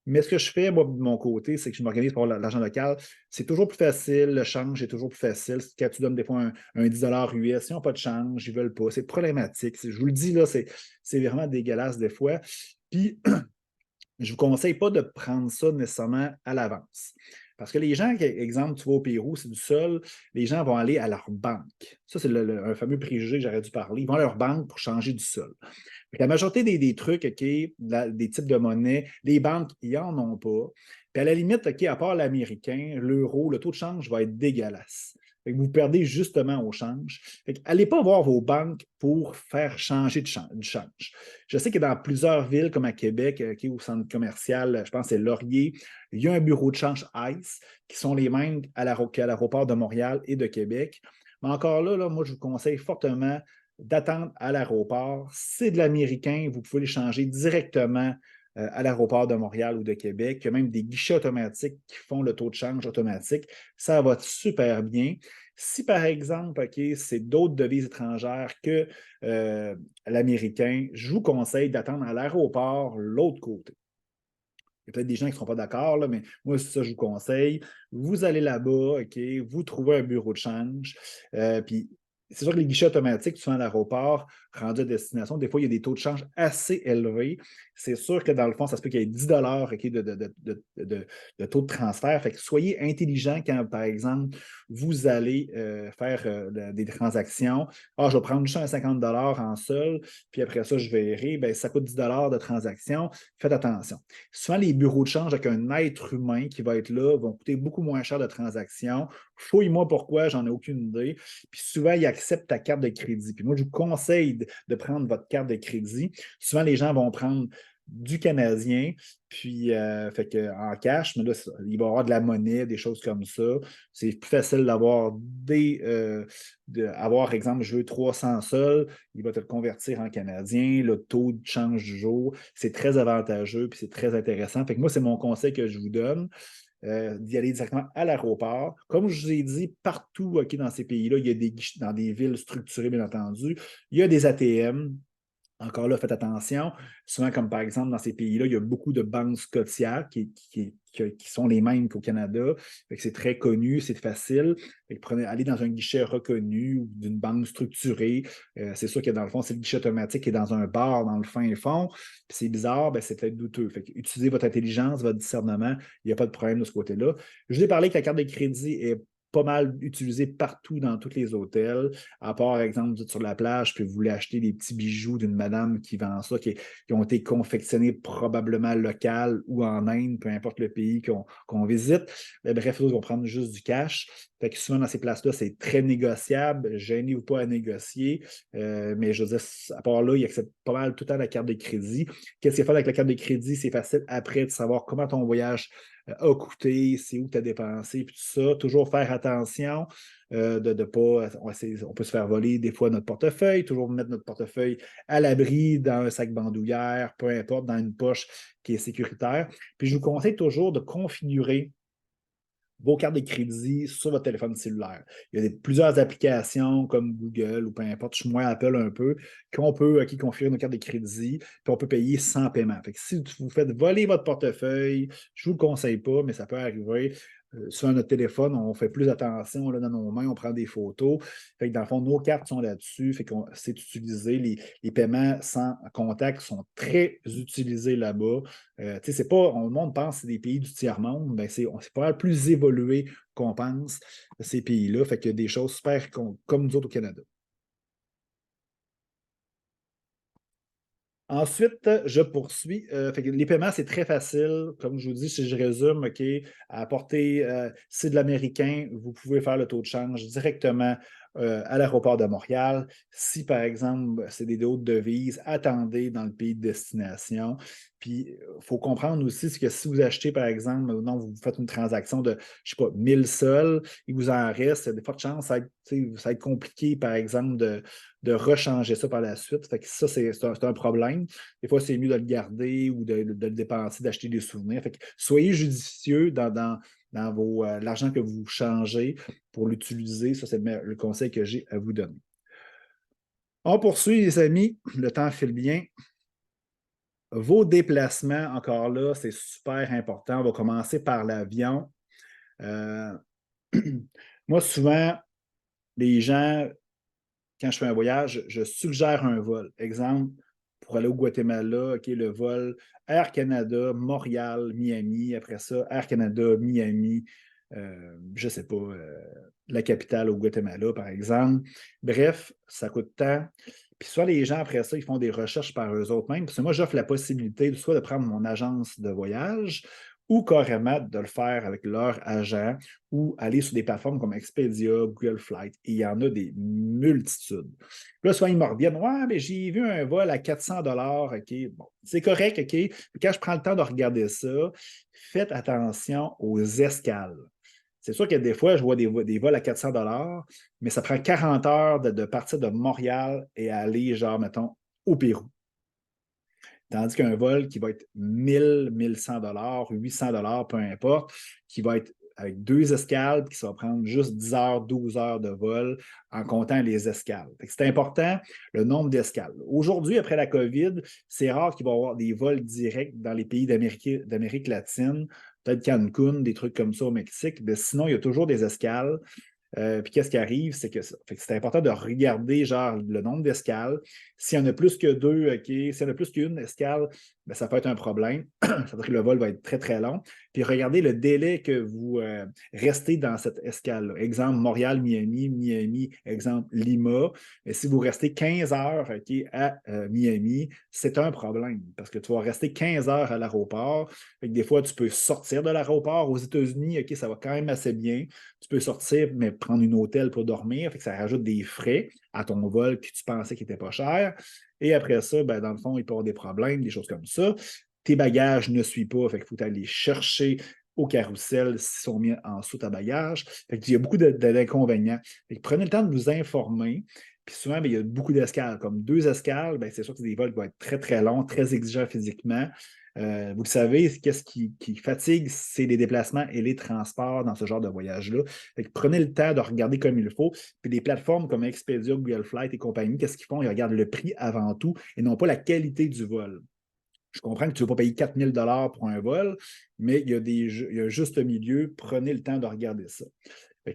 Mais ce que je fais, moi, de mon côté, c'est que je m'organise pour l'argent local. C'est toujours plus facile, le change est toujours plus facile. Quand tu donnes des fois un 10 US, ils n'ont pas de change, ils ne veulent pas. C'est problématique. Je vous le dis, là, c'est vraiment dégueulasse des fois. Puis, je ne vous conseille pas de prendre ça nécessairement à l'avance. Parce que les gens, exemple, tu vas au Pérou, c'est du sol, les gens vont aller à leur banque. Ça, c'est un fameux préjugé que j'aurais dû parler. Ils vont à leur banque pour changer du sol. La majorité des trucs, OK, des types de monnaie, les banques, ils n'en ont pas. Puis à la limite, OK, à part l'américain, l'euro, le taux de change va être dégueulasse. Fait que vous perdez justement au change. Allez pas voir vos banques pour faire changer du change. Je sais que dans plusieurs villes, comme à Québec, au centre commercial, je pense que c'est Laurier, il y a un bureau de change ICE qui sont les mêmes qu'à l'aéroport de Montréal et de Québec. Mais encore là, moi, je vous conseille fortement d'attente à l'aéroport. C'est de l'américain, vous pouvez les changer directement à l'aéroport de Montréal ou de Québec. Il y a même des guichets automatiques qui font le taux de change automatique. Ça va super bien. Si, par exemple, OK, c'est d'autres devises étrangères que l'américain, je vous conseille d'attendre à l'aéroport l'autre côté. Il y a peut-être des gens qui ne seront pas d'accord, là, mais moi, c'est ça que je vous conseille. Vous allez là-bas, OK, vous trouvez un bureau de change, puis c'est sûr que les guichets automatiques, souvent à l'aéroport, rendu à destination, des fois, il y a des taux de change assez élevés. C'est sûr que dans le fond, ça se peut qu'il y ait 10 OK, de taux de transfert. Fait que soyez intelligent quand, par exemple, vous allez faire des transactions. Ah, je vais prendre juste un 50 en sol, puis après ça, je verrai. Bien, ça coûte 10 de transaction. Faites attention. Souvent, les bureaux de change avec un être humain qui va être là vont coûter beaucoup moins cher de transaction. Fouille-moi pourquoi, j'en ai aucune idée. Puis souvent, ils acceptent ta carte de crédit. Puis moi, je vous conseille de prendre votre carte de crédit. Souvent, les gens vont prendre du canadien, puis fait que, en cash, mais là, il va y avoir de la monnaie, des choses comme ça. C'est plus facile d'avoir avoir, exemple, je veux 300 sols, il va te le convertir en canadien, le taux de change du jour, c'est très avantageux, puis c'est très intéressant. Fait que moi, c'est mon conseil que je vous donne. D'y aller directement à l'aéroport. Comme je vous ai dit, partout dans ces pays-là, il y a des guichets, dans des villes structurées, bien entendu, il y a des ATM. Encore là, faites attention. Souvent, comme par exemple, dans ces pays-là, il y a beaucoup de banques scotiaires qui sont les mêmes qu'au Canada. C'est très connu, c'est facile. Allez dans un guichet reconnu ou d'une banque structurée. C'est sûr que dans le fond, c'est le guichet automatique qui est dans un bar dans le fin fond. Puis c'est bizarre, ben, c'est peut-être douteux. Utilisez votre intelligence, votre discernement. Il n'y a pas de problème de ce côté-là. Je vous ai parlé que la carte de crédit est pas mal utilisé partout dans tous les hôtels, à part, par exemple, vous êtes sur la plage, puis vous voulez acheter des petits bijoux d'une madame qui vend ça, qui ont été confectionnés probablement local ou en Inde, peu importe le pays qu'on visite. Mais bref, ils vont prendre juste du cash. Fait que souvent, dans ces places-là, c'est très négociable. Gênez-vous pas à négocier. Mais je veux dire, à part là, ils acceptent pas mal tout le temps la carte de crédit. Qu'est-ce qu'il y a fait avec la carte de crédit? C'est facile après de savoir comment ton voyage a coûté, c'est où tu as dépensé, puis tout ça. Toujours faire attention de ne pas. On peut se faire voler des fois notre portefeuille, toujours mettre notre portefeuille à l'abri dans un sac bandoulière, peu importe, dans une poche qui est sécuritaire. Puis je vous conseille toujours de configurer vos cartes de crédit sur votre téléphone cellulaire. Il y a plusieurs applications comme Google ou peu importe, je suis moins Apple un peu, qu'on peut configurer nos cartes de crédit, puis on peut payer sans paiement. Fait que si vous faites voler votre portefeuille, je ne vous le conseille pas, mais ça peut arriver. Sur notre téléphone, on fait plus attention là, dans nos mains, on prend des photos. Fait que dans le fond, nos cartes sont là-dessus. Fait qu'on c'est utilisé. Les paiements sans contact sont très utilisés là-bas. C'est pas, le monde pense que c'est des pays du tiers-monde, ben c'est pas mal plus évolué qu'on pense, ces pays-là. Fait qu'il y a des choses super comme nous autres au Canada. Ensuite, je poursuis. Fait que les paiements, c'est très facile. Comme je vous dis, si je résume, OK, à apporter, c'est de l'américain, vous pouvez faire le taux de change directement à l'aéroport de Montréal. Si, par exemple, c'est des d'autres devises, attendez dans le pays de destination. Puis, il faut comprendre aussi que si vous achetez, par exemple, non, vous faites une transaction de, je ne sais pas, 1000 sols, il vous en reste, il y a des fortes chances, ça va être compliqué, par exemple, de rechanger ça par la suite. Fait que ça, c'est un problème. Des fois, c'est mieux de le garder ou de le dépenser, d'acheter des souvenirs. Fait que soyez judicieux dans l'argent que vous changez pour l'utiliser. Ça, c'est le conseil que j'ai à vous donner. On poursuit, les amis. Le temps file bien. Vos déplacements, encore là, c'est super important. On va commencer par l'avion. Euh, Moi, souvent, les gens, quand je fais un voyage, je suggère un vol. Exemple, pour aller au Guatemala, OK, le vol Air Canada, Montréal, Miami. Après ça, Air Canada, Miami, je ne sais pas, la capitale au Guatemala, par exemple. Bref, ça coûte tant. Puis soit les gens, après ça, ils font des recherches par eux autres mêmes. Parce que moi, j'offre la possibilité soit de prendre mon agence de voyage ou carrément de le faire avec leur agent ou aller sur des plateformes comme Expedia, Google Flight. Et il y en a des multitudes. Là, soit ils me reviennent, ouais, mais j'ai vu un vol à 400 OK, bon, c'est correct, OK. Mais quand je prends le temps de regarder ça, faites attention aux escales. C'est sûr que des fois, je vois des vols à 400 mais ça prend 40 heures de partir de Montréal et aller, genre, mettons, au Pérou. Tandis qu'un vol qui va être 1000, 1100 800 peu importe, qui va être avec 2 escales, qui ça va prendre juste 10 heures, 12 heures de vol en comptant les escales. C'est important, le nombre d'escales. Aujourd'hui, après la COVID, c'est rare qu'il va y avoir des vols directs dans les pays d'Amérique latine, peut-être Cancun, des trucs comme ça au Mexique, mais sinon, il y a toujours des escales. Puis qu'est-ce qui arrive, c'est que ça. Fait que c'est important de regarder genre le nombre d'escales. S'il y en a plus que deux, OK. S'il y en a plus qu'une escale, bien, ça peut être un problème. Ça veut dire que le vol va être très, très long. Puis regardez le délai que vous restez dans cette escale-là. Exemple, Montréal-Miami, Miami, exemple, Lima. Mais si vous restez 15 heures OK, à Miami, c'est un problème parce que tu vas rester 15 heures à l'aéroport. Fait que des fois, tu peux sortir de l'aéroport. Aux États-Unis, OK, ça va quand même assez bien. Tu peux sortir, mais prendre un hôtel pour dormir. Fait que ça rajoute des frais à ton vol que tu pensais qu'il n'était pas cher. Et après ça, ben, dans le fond, il peut y avoir des problèmes, des choses comme ça. Tes bagages ne suivent pas, fait qu'il faut aller chercher au carrousel s'ils sont mis en soute à bagages. Fait qu'il y a beaucoup d'inconvénients. Prenez le temps de vous informer. Puis souvent, bien, il y a beaucoup d'escales. Comme 2 escales, bien, c'est sûr que c'est des vols qui vont être très, très longs, très exigeants physiquement. Vous le savez, qu'est-ce qui fatigue, c'est les déplacements et les transports dans ce genre de voyage-là. Prenez le temps de regarder comme il faut. Puis des plateformes comme Expedia, Google Flight et compagnie, qu'est-ce qu'ils font? Ils regardent le prix avant tout et non pas la qualité du vol. Je comprends que tu ne vas pas payer 4000 pour un vol, mais il y a un juste milieu. Prenez le temps de regarder ça.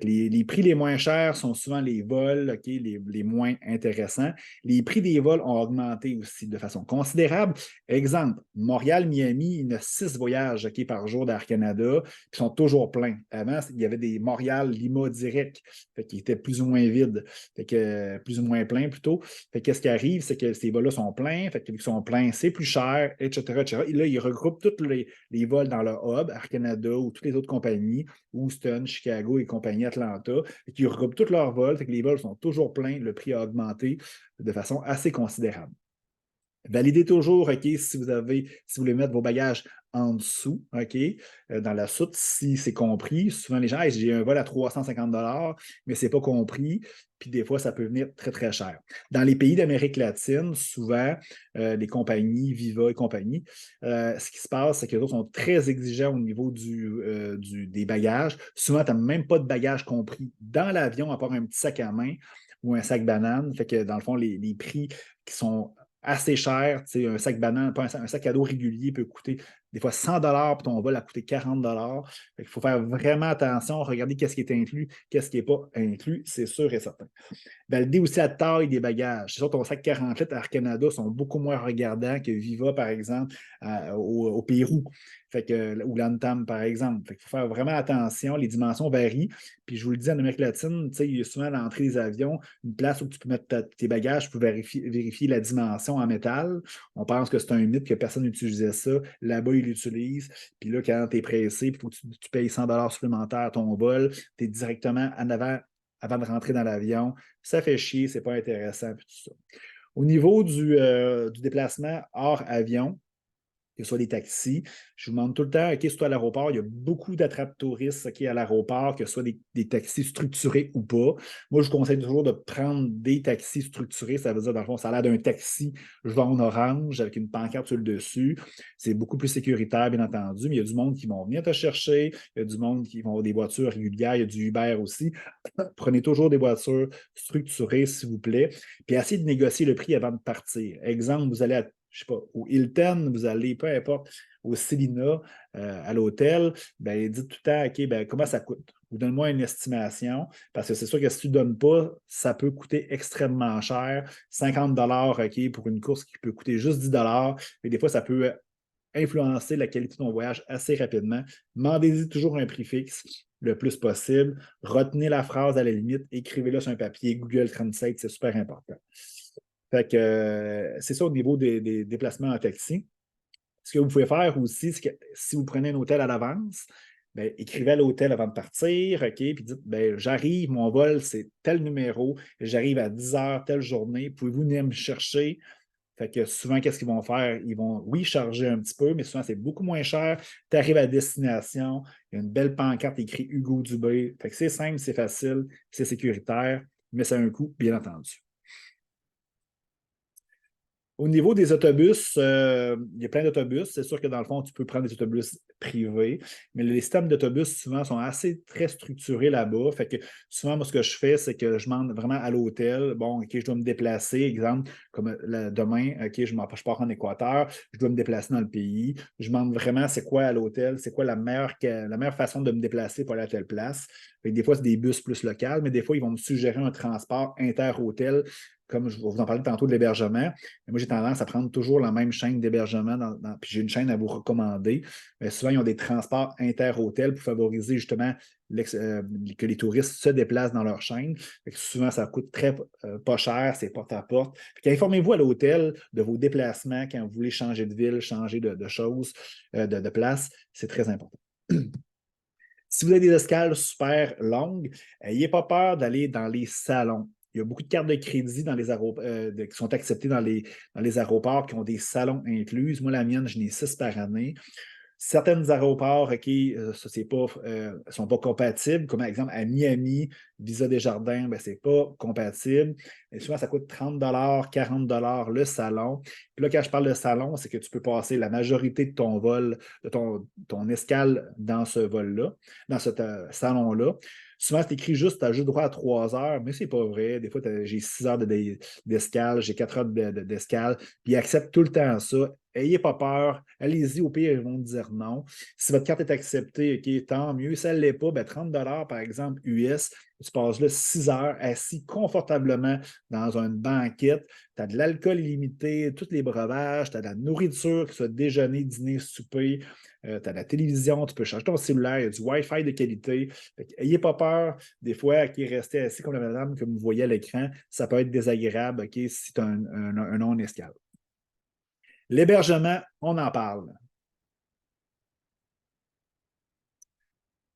Les prix les moins chers sont souvent les vols les moins intéressants. Les prix des vols ont augmenté aussi de façon considérable. Exemple, Montréal-Miami, il y a 6 voyages par jour d'Air Canada, qui sont toujours pleins. Avant, il y avait des Montréal-Lima direct, qui étaient plus ou moins vides, plus ou moins pleins plutôt. Qu'est-ce qui arrive, c'est que ces vols-là sont pleins, qu'ils sont pleins, c'est plus cher, etc., etc. Et là, ils regroupent tous les vols dans le hub, Air Canada ou toutes les autres compagnies, Houston, Chicago et compagnie Atlanta, et qui regroupent tous leurs vols, fait que les vols sont toujours pleins, le prix a augmenté de façon assez considérable. Validez toujours, OK, si vous voulez mettre vos bagages en dessous, OK, dans la soute, si c'est compris. Souvent, les gens, hey, j'ai un vol à 350 mais ce n'est pas compris. Puis des fois, ça peut venir très, très cher. Dans les pays d'Amérique latine, souvent, les compagnies, Viva et compagnie, ce qui se passe, c'est qu'eux autres sont très exigeants au niveau des bagages. Souvent, tu n'as même pas de bagages compris dans l'avion, à part un petit sac à main ou un sac banane. Fait que dans le fond, les prix qui sont assez cher. Un sac banane, pas un sac à dos régulier peut coûter des fois 100 puis ton vol a coûté 40 Il faut faire vraiment attention, regarder qu'est-ce qui est inclus, qu'est-ce qui n'est pas inclus, c'est sûr et certain. Valider aussi la taille des bagages. C'est sûr, ton sac 40 litres Air Canada sont beaucoup moins regardants que Viva, par exemple, au Pérou. Ou l'Antam, par exemple. Il faut faire vraiment attention. Les dimensions varient. Puis je vous le dis, en Amérique latine, il y a souvent à l'entrée des avions une place où tu peux mettre tes bagages pour vérifier la dimension en métal. On pense que c'est un mythe que personne n'utilisait ça. Là-bas, ils l'utilisent. Puis là, quand tu es pressé, il faut que tu payes 100 supplémentaires à ton vol, tu es directement en avant de rentrer dans l'avion. Ça fait chier, c'est pas intéressant. Tout ça. Au niveau du déplacement hors avion, que ce soit des taxis. Je vous demande tout le temps, OK, surtout à l'aéroport, il y a beaucoup d'attrapes touristes à l'aéroport, que ce soit des taxis structurés ou pas. Moi, je vous conseille toujours de prendre des taxis structurés. Ça veut dire, dans le fond, ça a l'air d'un taxi jaune-orange avec une pancarte sur le dessus. C'est beaucoup plus sécuritaire, bien entendu, mais il y a du monde qui vont venir te chercher. Il y a du monde qui vont avoir des voitures régulières. Il y a du Uber aussi. Prenez toujours des voitures structurées, s'il vous plaît. Puis essayez de négocier le prix avant de partir. Exemple, vous allez à je sais pas, au Hilton, vous allez, peu importe, au Celina, à l'hôtel, ben, dites tout le temps, OK, ben, comment ça coûte? Vous donnez-moi une estimation, parce que c'est sûr que si tu ne donnes pas, ça peut coûter extrêmement cher. 50 OK, pour une course qui peut coûter juste 10 mais des fois, ça peut influencer la qualité de ton voyage assez rapidement. Demandez-y toujours un prix fixe le plus possible. Retenez la phrase à la limite, écrivez-la sur un papier. Google Translate, c'est super important. C'est ça au niveau des déplacements en taxi. Ce que vous pouvez faire aussi, c'est que si vous prenez un hôtel à l'avance, bien, écrivez à l'hôtel avant de partir, OK, puis dites, bien, j'arrive, mon vol, c'est tel numéro, j'arrive à 10 heures, telle journée, pouvez-vous venir me chercher? Fait que souvent, qu'est-ce qu'ils vont faire? Ils vont, oui, charger un petit peu, mais souvent, c'est beaucoup moins cher. Tu arrives à destination, il y a une belle pancarte écrit Hugo Dubé. Fait que c'est simple, c'est facile, c'est sécuritaire, mais ça a un coût, bien entendu. Au niveau des autobus, il y a plein d'autobus. C'est sûr que dans le fond, tu peux prendre des autobus privés, mais les systèmes d'autobus, souvent, sont assez très structurés là-bas. Fait que souvent, moi, ce que je fais, c'est que je demande vraiment à l'hôtel, bon, OK, je dois me déplacer, exemple, comme demain, OK, je pars en Équateur, je dois me déplacer dans le pays. Je demande vraiment c'est quoi à l'hôtel, c'est quoi la meilleure façon de me déplacer pour aller à telle place. Fait que des fois, c'est des bus plus locaux, mais des fois, ils vont me suggérer un transport inter-hôtel comme je vais vous en parler tantôt de l'hébergement, moi, j'ai tendance à prendre toujours la même chaîne d'hébergement, puis j'ai une chaîne à vous recommander. Souvent, ils ont des transports inter-hôtels pour favoriser justement que les touristes se déplacent dans leur chaîne. Souvent, ça coûte très pas cher, c'est porte-à-porte. Informez-vous à l'hôtel de vos déplacements quand vous voulez changer de ville, changer de choses, de place. C'est très important. Si vous avez des escales super longues, n'ayez pas peur d'aller dans les salons. Il y a beaucoup de cartes de crédit qui sont acceptées dans les aéroports qui ont des salons inclus. Moi, la mienne, je n'ai 6 par année. Certains aéroports, OK, ça, sont pas compatibles, comme par exemple à Miami, Visa Desjardins, ben, c'est pas compatible. Et souvent, ça coûte 30 40 le salon. Puis là, quand je parle de salon, c'est que tu peux passer la majorité de ton vol, de ton escale dans ce vol-là, dans ce salon-là. Souvent, c'est écrit juste, tu as juste droit à 3 heures, mais c'est pas vrai. Des fois, j'ai 6 heures d'escale, j'ai 4 heures d'escale, puis ils acceptent tout le temps ça. Ayez pas peur, allez-y, au pire, ils vont dire non. Si votre carte est acceptée, OK, tant mieux. Si elle ne l'est pas, ben 30 par exemple, US, tu passes là 6 heures assis confortablement dans une banquette. Tu as de l'alcool illimité, tous les breuvages, tu as de la nourriture, que ce soit déjeuner, dîner, souper, tu as de la télévision, tu peux charger ton cellulaire, il y a du Wi-Fi de qualité. Ayez pas peur, des fois, qui rester assis comme la madame que vous voyez à l'écran, ça peut être désagréable, OK, si tu as un non-escale. L'hébergement, on en parle.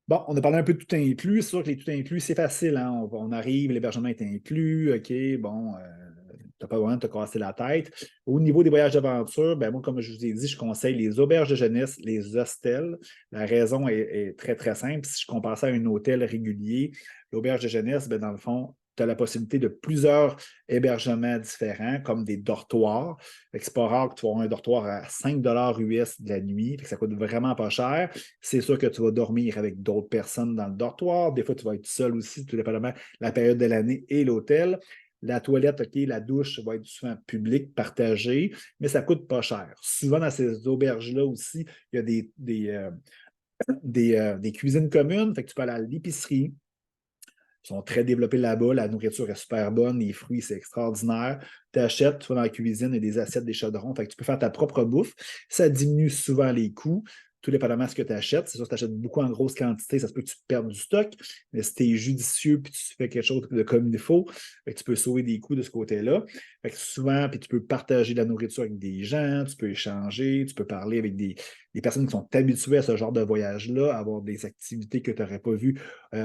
Bon, on a parlé un peu de tout inclus. C'est sûr que les tout inclus, c'est facile. Hein? On arrive, l'hébergement est inclus. OK, bon, tu n'as pas besoin de te casser la tête. Au niveau des voyages d'aventure, ben moi, comme je vous ai dit, je conseille les auberges de jeunesse, les hostels. La raison est très, très simple. Si je compare ça à un hôtel régulier, l'auberge de jeunesse, ben, dans le fond, tu as la possibilité de plusieurs hébergements différents, comme des dortoirs. C'est pas rare que tu vas avoir un dortoir à 5 US de la nuit. Ça coûte vraiment pas cher. C'est sûr que tu vas dormir avec d'autres personnes dans le dortoir. Des fois, tu vas être seul aussi, tout dépendamment de la période de l'année et l'hôtel. La toilette, OK, la douche va être souvent publique, partagée, mais ça ne coûte pas cher. Souvent, dans ces auberges-là aussi, il y a des cuisines communes. Fait que tu peux aller à l'épicerie. Ils sont très développés là-bas. La nourriture est super bonne. Les fruits, c'est extraordinaire. Tu achètes, tu vas dans la cuisine, il y a des assiettes, des chaudrons. Fait que tu peux faire ta propre bouffe. Ça diminue souvent les coûts. Tout dépendamment de ce que tu achètes. C'est sûr, si tu achètes beaucoup en grosse quantité, ça se peut que tu perdes du stock. Mais si tu es judicieux et tu fais quelque chose de comme il faut, tu peux sauver des coûts de ce côté-là. Fait que souvent, puis tu peux partager la nourriture avec des gens, tu peux échanger, tu peux parler avec des personnes qui sont habituées à ce genre de voyage-là, à avoir des activités que tu n'aurais pas vues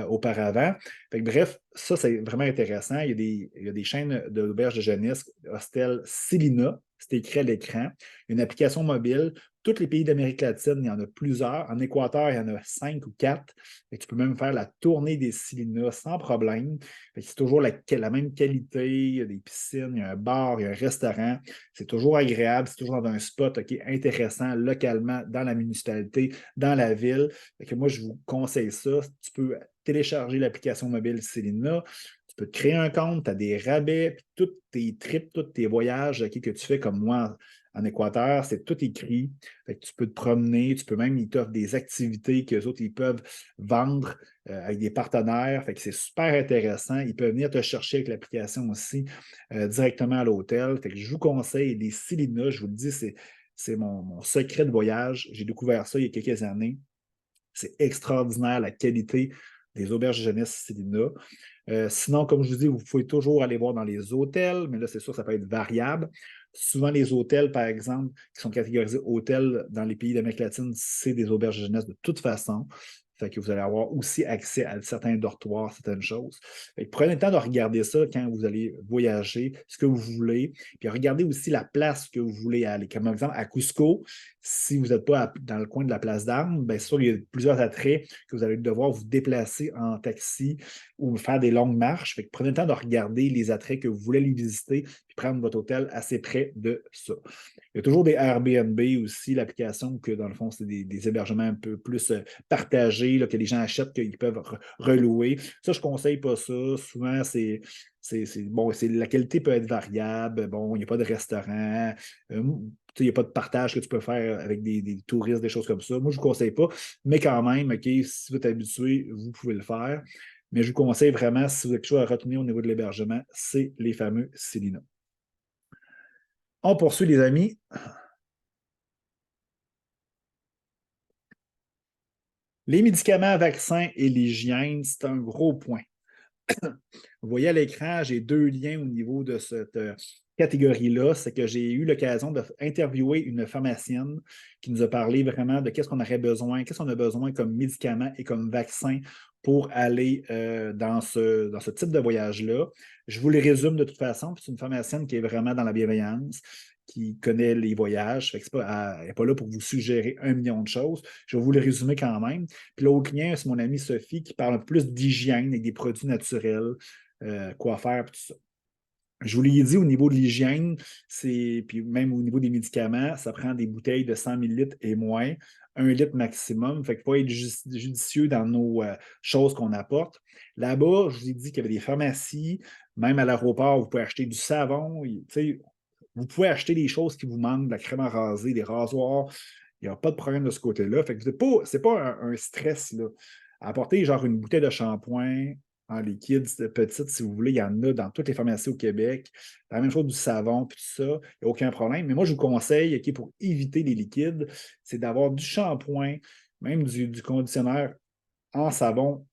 auparavant. Fait que, bref, ça, c'est vraiment intéressant. Il y a des chaînes d'auberges de jeunesse, Hostel Celina, c'est écrit à l'écran. Une application mobile. Tous les pays d'Amérique latine, il y en a plusieurs. En Équateur, il y en a 5 ou 4. Tu peux même faire la tournée des Celina sans problème. C'est toujours la même qualité. Il y a des piscines, il y a un bar, il y a un restaurant. C'est toujours agréable. C'est toujours dans un spot intéressant localement dans la municipalité, dans la ville. Moi, je vous conseille ça. Tu peux télécharger l'application mobile Celina. Tu peux te créer un compte, tu as des rabais, puis tous tes trips, tous tes voyages que tu fais comme moi en Équateur, c'est tout écrit. Fait que tu peux te promener, tu peux même, ils t'offrent des activités qu'eux autres, ils peuvent vendre avec des partenaires. Fait que c'est super intéressant. Ils peuvent venir te chercher avec l'application aussi directement à l'hôtel. Fait que je vous conseille les Celina, je vous le dis, c'est mon secret de voyage. J'ai découvert ça il y a quelques années. C'est extraordinaire la qualité des auberges de jeunesse Celina. Sinon, comme je vous dis, vous pouvez toujours aller voir dans les hôtels, mais là, c'est sûr, ça peut être variable. Souvent, les hôtels, par exemple, qui sont catégorisés hôtels dans les pays d'Amérique latine, c'est des auberges de jeunesse de toute façon. Fait que vous allez avoir aussi accès à certains dortoirs, certaines choses. Fait que prenez le temps de regarder ça quand vous allez voyager, ce que vous voulez. Puis regardez aussi la place que vous voulez aller. Comme par exemple, à Cusco, si vous n'êtes pas dans le coin de la place d'Armes, bien sûr, il y a plusieurs attraits que vous allez devoir vous déplacer en taxi ou faire des longues marches. Fait que prenez le temps de regarder les attraits que vous voulez les visiter, puis prendre votre hôtel assez près de ça. Il y a toujours des Airbnb aussi, l'application que, dans le fond, c'est des hébergements un peu plus partagés, là, que les gens achètent, qu'ils peuvent relouer. Ça, je ne conseille pas ça. Souvent, bon, la qualité peut être variable. Bon, il n'y a pas de restaurant. Il n'y a pas de partage que tu peux faire avec des touristes, des choses comme ça. Moi, je ne vous conseille pas. Mais quand même, OK, si vous êtes habitué, vous pouvez le faire. Mais je vous conseille vraiment, si vous avez quelque chose à retenir au niveau de l'hébergement, c'est les fameux Célina. On poursuit, les amis. Les médicaments, vaccins et l'hygiène, c'est un gros point. Vous voyez à l'écran, j'ai deux liens au niveau de cette catégorie-là. C'est que j'ai eu l'occasion d'interviewer une pharmacienne qui nous a parlé vraiment de qu'est-ce qu'on aurait besoin, qu'est-ce qu'on a besoin comme médicaments et comme vaccins pour aller dans ce type de voyage-là. Je vous les résume de toute façon. C'est une pharmacienne qui est vraiment dans la bienveillance, qui connaît les voyages. Elle n'est pas là pour vous suggérer 1 million de choses. Je vais vous les résumer quand même. Puis l'autre lien, c'est mon amie Sophie qui parle un peu plus d'hygiène avec des produits naturels, quoi faire, tout ça. Je vous l'ai dit, au niveau de l'hygiène, puis même au niveau des médicaments, ça prend des bouteilles de 100 millilitres et moins, 1 litre maximum. Fait qu'il faut être judicieux dans nos choses qu'on apporte. Là-bas, je vous ai dit qu'il y avait des pharmacies, même à l'aéroport, vous pouvez acheter du savon. Vous pouvez acheter des choses qui vous manquent, de la crème à raser, des rasoirs. Il n'y a pas de problème de ce côté-là. Fait que ce n'est pas un stress, là. Apporter genre une bouteille de shampoing en liquide, petite, si vous voulez, il y en a dans toutes les pharmacies au Québec. La même chose du savon, puis tout ça, il n'y a aucun problème. Mais moi, je vous conseille, OK, pour éviter les liquides, c'est d'avoir du shampoing, même du conditionnaire en savon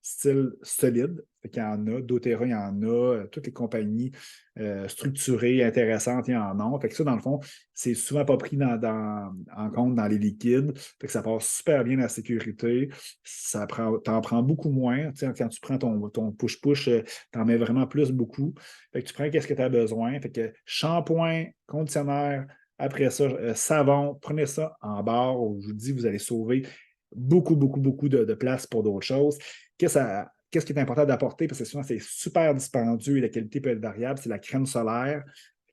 style solide. Il y en a, doTERRA, il y en a, toutes les compagnies structurées, intéressantes, il y en a. Fait que ça, dans le fond, c'est souvent pas pris en compte dans les liquides. Fait que ça passe super bien la sécurité. T'en prends beaucoup moins. Quand tu prends ton push-push, t'en mets vraiment plus beaucoup. Fait que tu prends qu'est-ce que tu as besoin. Fait que shampoing, conditionnaire, après ça, savon, prenez ça en barre. Je vous dis, vous allez sauver beaucoup, beaucoup, beaucoup de place pour d'autres choses. Qu'est-ce qui est important d'apporter? Parce que souvent, c'est super dispendieux et la qualité peut être variable. C'est la crème solaire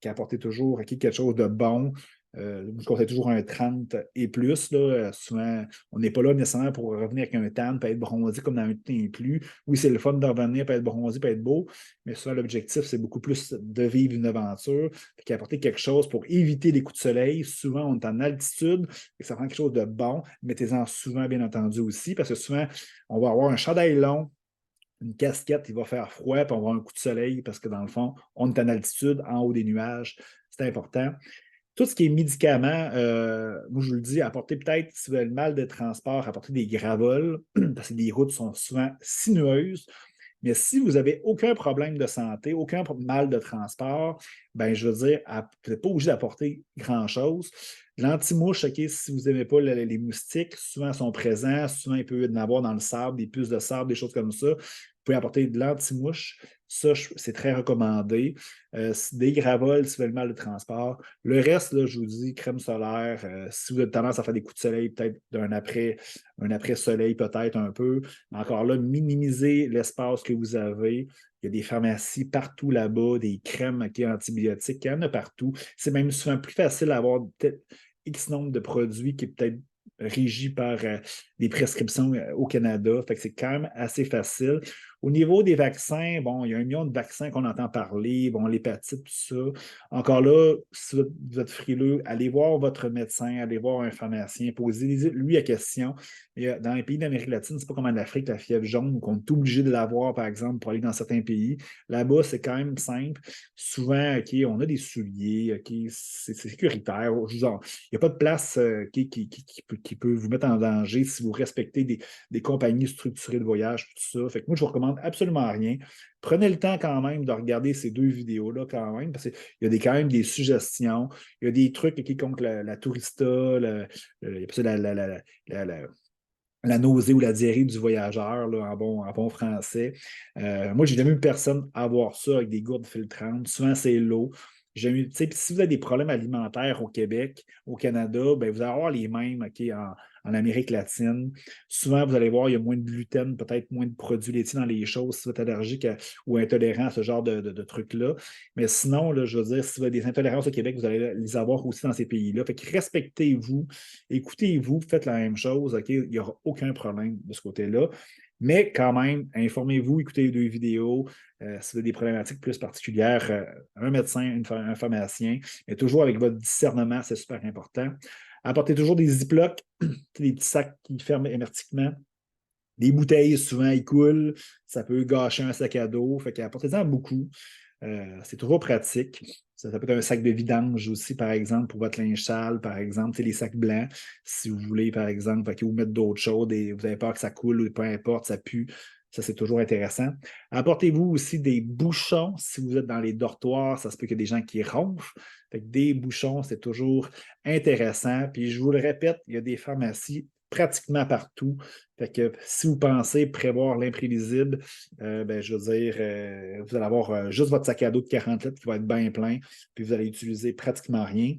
qui apporte toujours quelque chose de bon. Je conseille toujours un 30 et plus. Là. Souvent, on n'est pas là nécessairement pour revenir avec un tan, peut être bronzé comme dans un teint plus. Oui, c'est le fun de revenir, peut être bronzé, peut être beau, mais souvent, l'objectif, c'est beaucoup plus de vivre une aventure, puis apporter quelque chose pour éviter les coups de soleil. Souvent, on est en altitude, et ça prend quelque chose de bon. Mettez-en souvent, bien entendu, aussi, parce que souvent, on va avoir un chandail long, une casquette, il va faire froid, puis on va avoir un coup de soleil parce que dans le fond, on est en altitude, en haut des nuages. C'est important. Tout ce qui est médicaments, moi je vous le dis, apportez peut-être, si vous avez le mal de transport, apportez des gravoles, parce que les routes sont souvent sinueuses. Mais si vous n'avez aucun problème de santé, aucun mal de transport, ben, je veux dire, vous n'êtes pas obligé d'apporter grand-chose. L'anti-mouche, OK, si vous n'aimez pas les moustiques, souvent sont présents, souvent il peut y en avoir dans le sable, des puces de sable, des choses comme ça. Vous pouvez apporter de l'anti-mouche. Ça, c'est très recommandé. Des gravoles si vous avez le mal de transport. Le reste, là, je vous dis, crème solaire. Si vous avez tendance à faire des coups de soleil, peut-être un après-soleil, peut-être un peu. Mais encore là, minimisez l'espace que vous avez. Il y a des pharmacies partout là-bas, des crèmes antibiotiques, il y en a partout. C'est même souvent plus facile d'avoir peut-être X nombre de produits qui est peut-être régi par des prescriptions au Canada. Fait que c'est quand même assez facile. Au niveau des vaccins, bon, il y a 1 million de vaccins qu'on entend parler, bon, l'hépatite, tout ça. Encore là, si vous êtes frileux, allez voir votre médecin, allez voir un pharmacien, posez-lui la question. Et, dans les pays d'Amérique latine, c'est pas comme en Afrique, la fièvre jaune, qu'on est obligé de l'avoir, par exemple, pour aller dans certains pays. Là-bas, c'est quand même simple. Souvent, OK, on a des souliers, OK, c'est sécuritaire. Genre, il n'y a pas de place qui peut vous mettre en danger si vous respectez des compagnies structurées de voyage, tout ça. Fait que moi, je vous recommande absolument rien. Prenez le temps quand même de regarder ces deux vidéos-là quand même, parce qu'il y a quand même des suggestions. Il y a des trucs qui contre la tourista, il y a la la nausée ou la diarrhée du voyageur, là, en bon français. Moi, j'ai jamais eu personne avoir ça avec des gourdes filtrantes. Souvent, c'est l'eau. Si vous avez des problèmes alimentaires au Québec, au Canada, ben, vous allez avoir les mêmes ok, en Amérique latine. Souvent, vous allez voir, il y a moins de gluten, peut-être moins de produits laitiers dans les choses si vous êtes allergique ou intolérant à ce genre de trucs-là. Mais sinon, là, je veux dire, si vous avez des intolérances au Québec, vous allez les avoir aussi dans ces pays-là. Fait que respectez-vous, écoutez-vous, faites la même chose, OK? Il n'y aura aucun problème de ce côté-là. Mais quand même, informez-vous, écoutez les deux vidéos. Si vous avez des problématiques plus particulières, un médecin, un pharmacien, mais toujours avec votre discernement, c'est super important. Apportez toujours des ziplocs, des petits sacs qui ferment hermétiquement. Les bouteilles, souvent, ils coulent. Ça peut gâcher un sac à dos. Fait qu'apportez-en beaucoup. C'est toujours pratique. Ça peut être un sac de vidange aussi, par exemple, pour votre linge sale, par exemple. C'est les sacs blancs, si vous voulez, par exemple, fait que vous mettre d'autres choses et vous avez peur que ça coule ou peu importe, ça pue. Ça, c'est toujours intéressant. Apportez-vous aussi des bouchons si vous êtes dans les dortoirs. Ça se peut qu'il y ait des gens qui ronflent. Fait que des bouchons, c'est toujours intéressant. Puis je vous le répète, il y a des pharmacies pratiquement partout. Fait que si vous pensez prévoir l'imprévisible, ben, je veux dire, vous allez avoir juste votre sac à dos de 40 litres qui va être bien plein, puis vous allez utiliser pratiquement rien.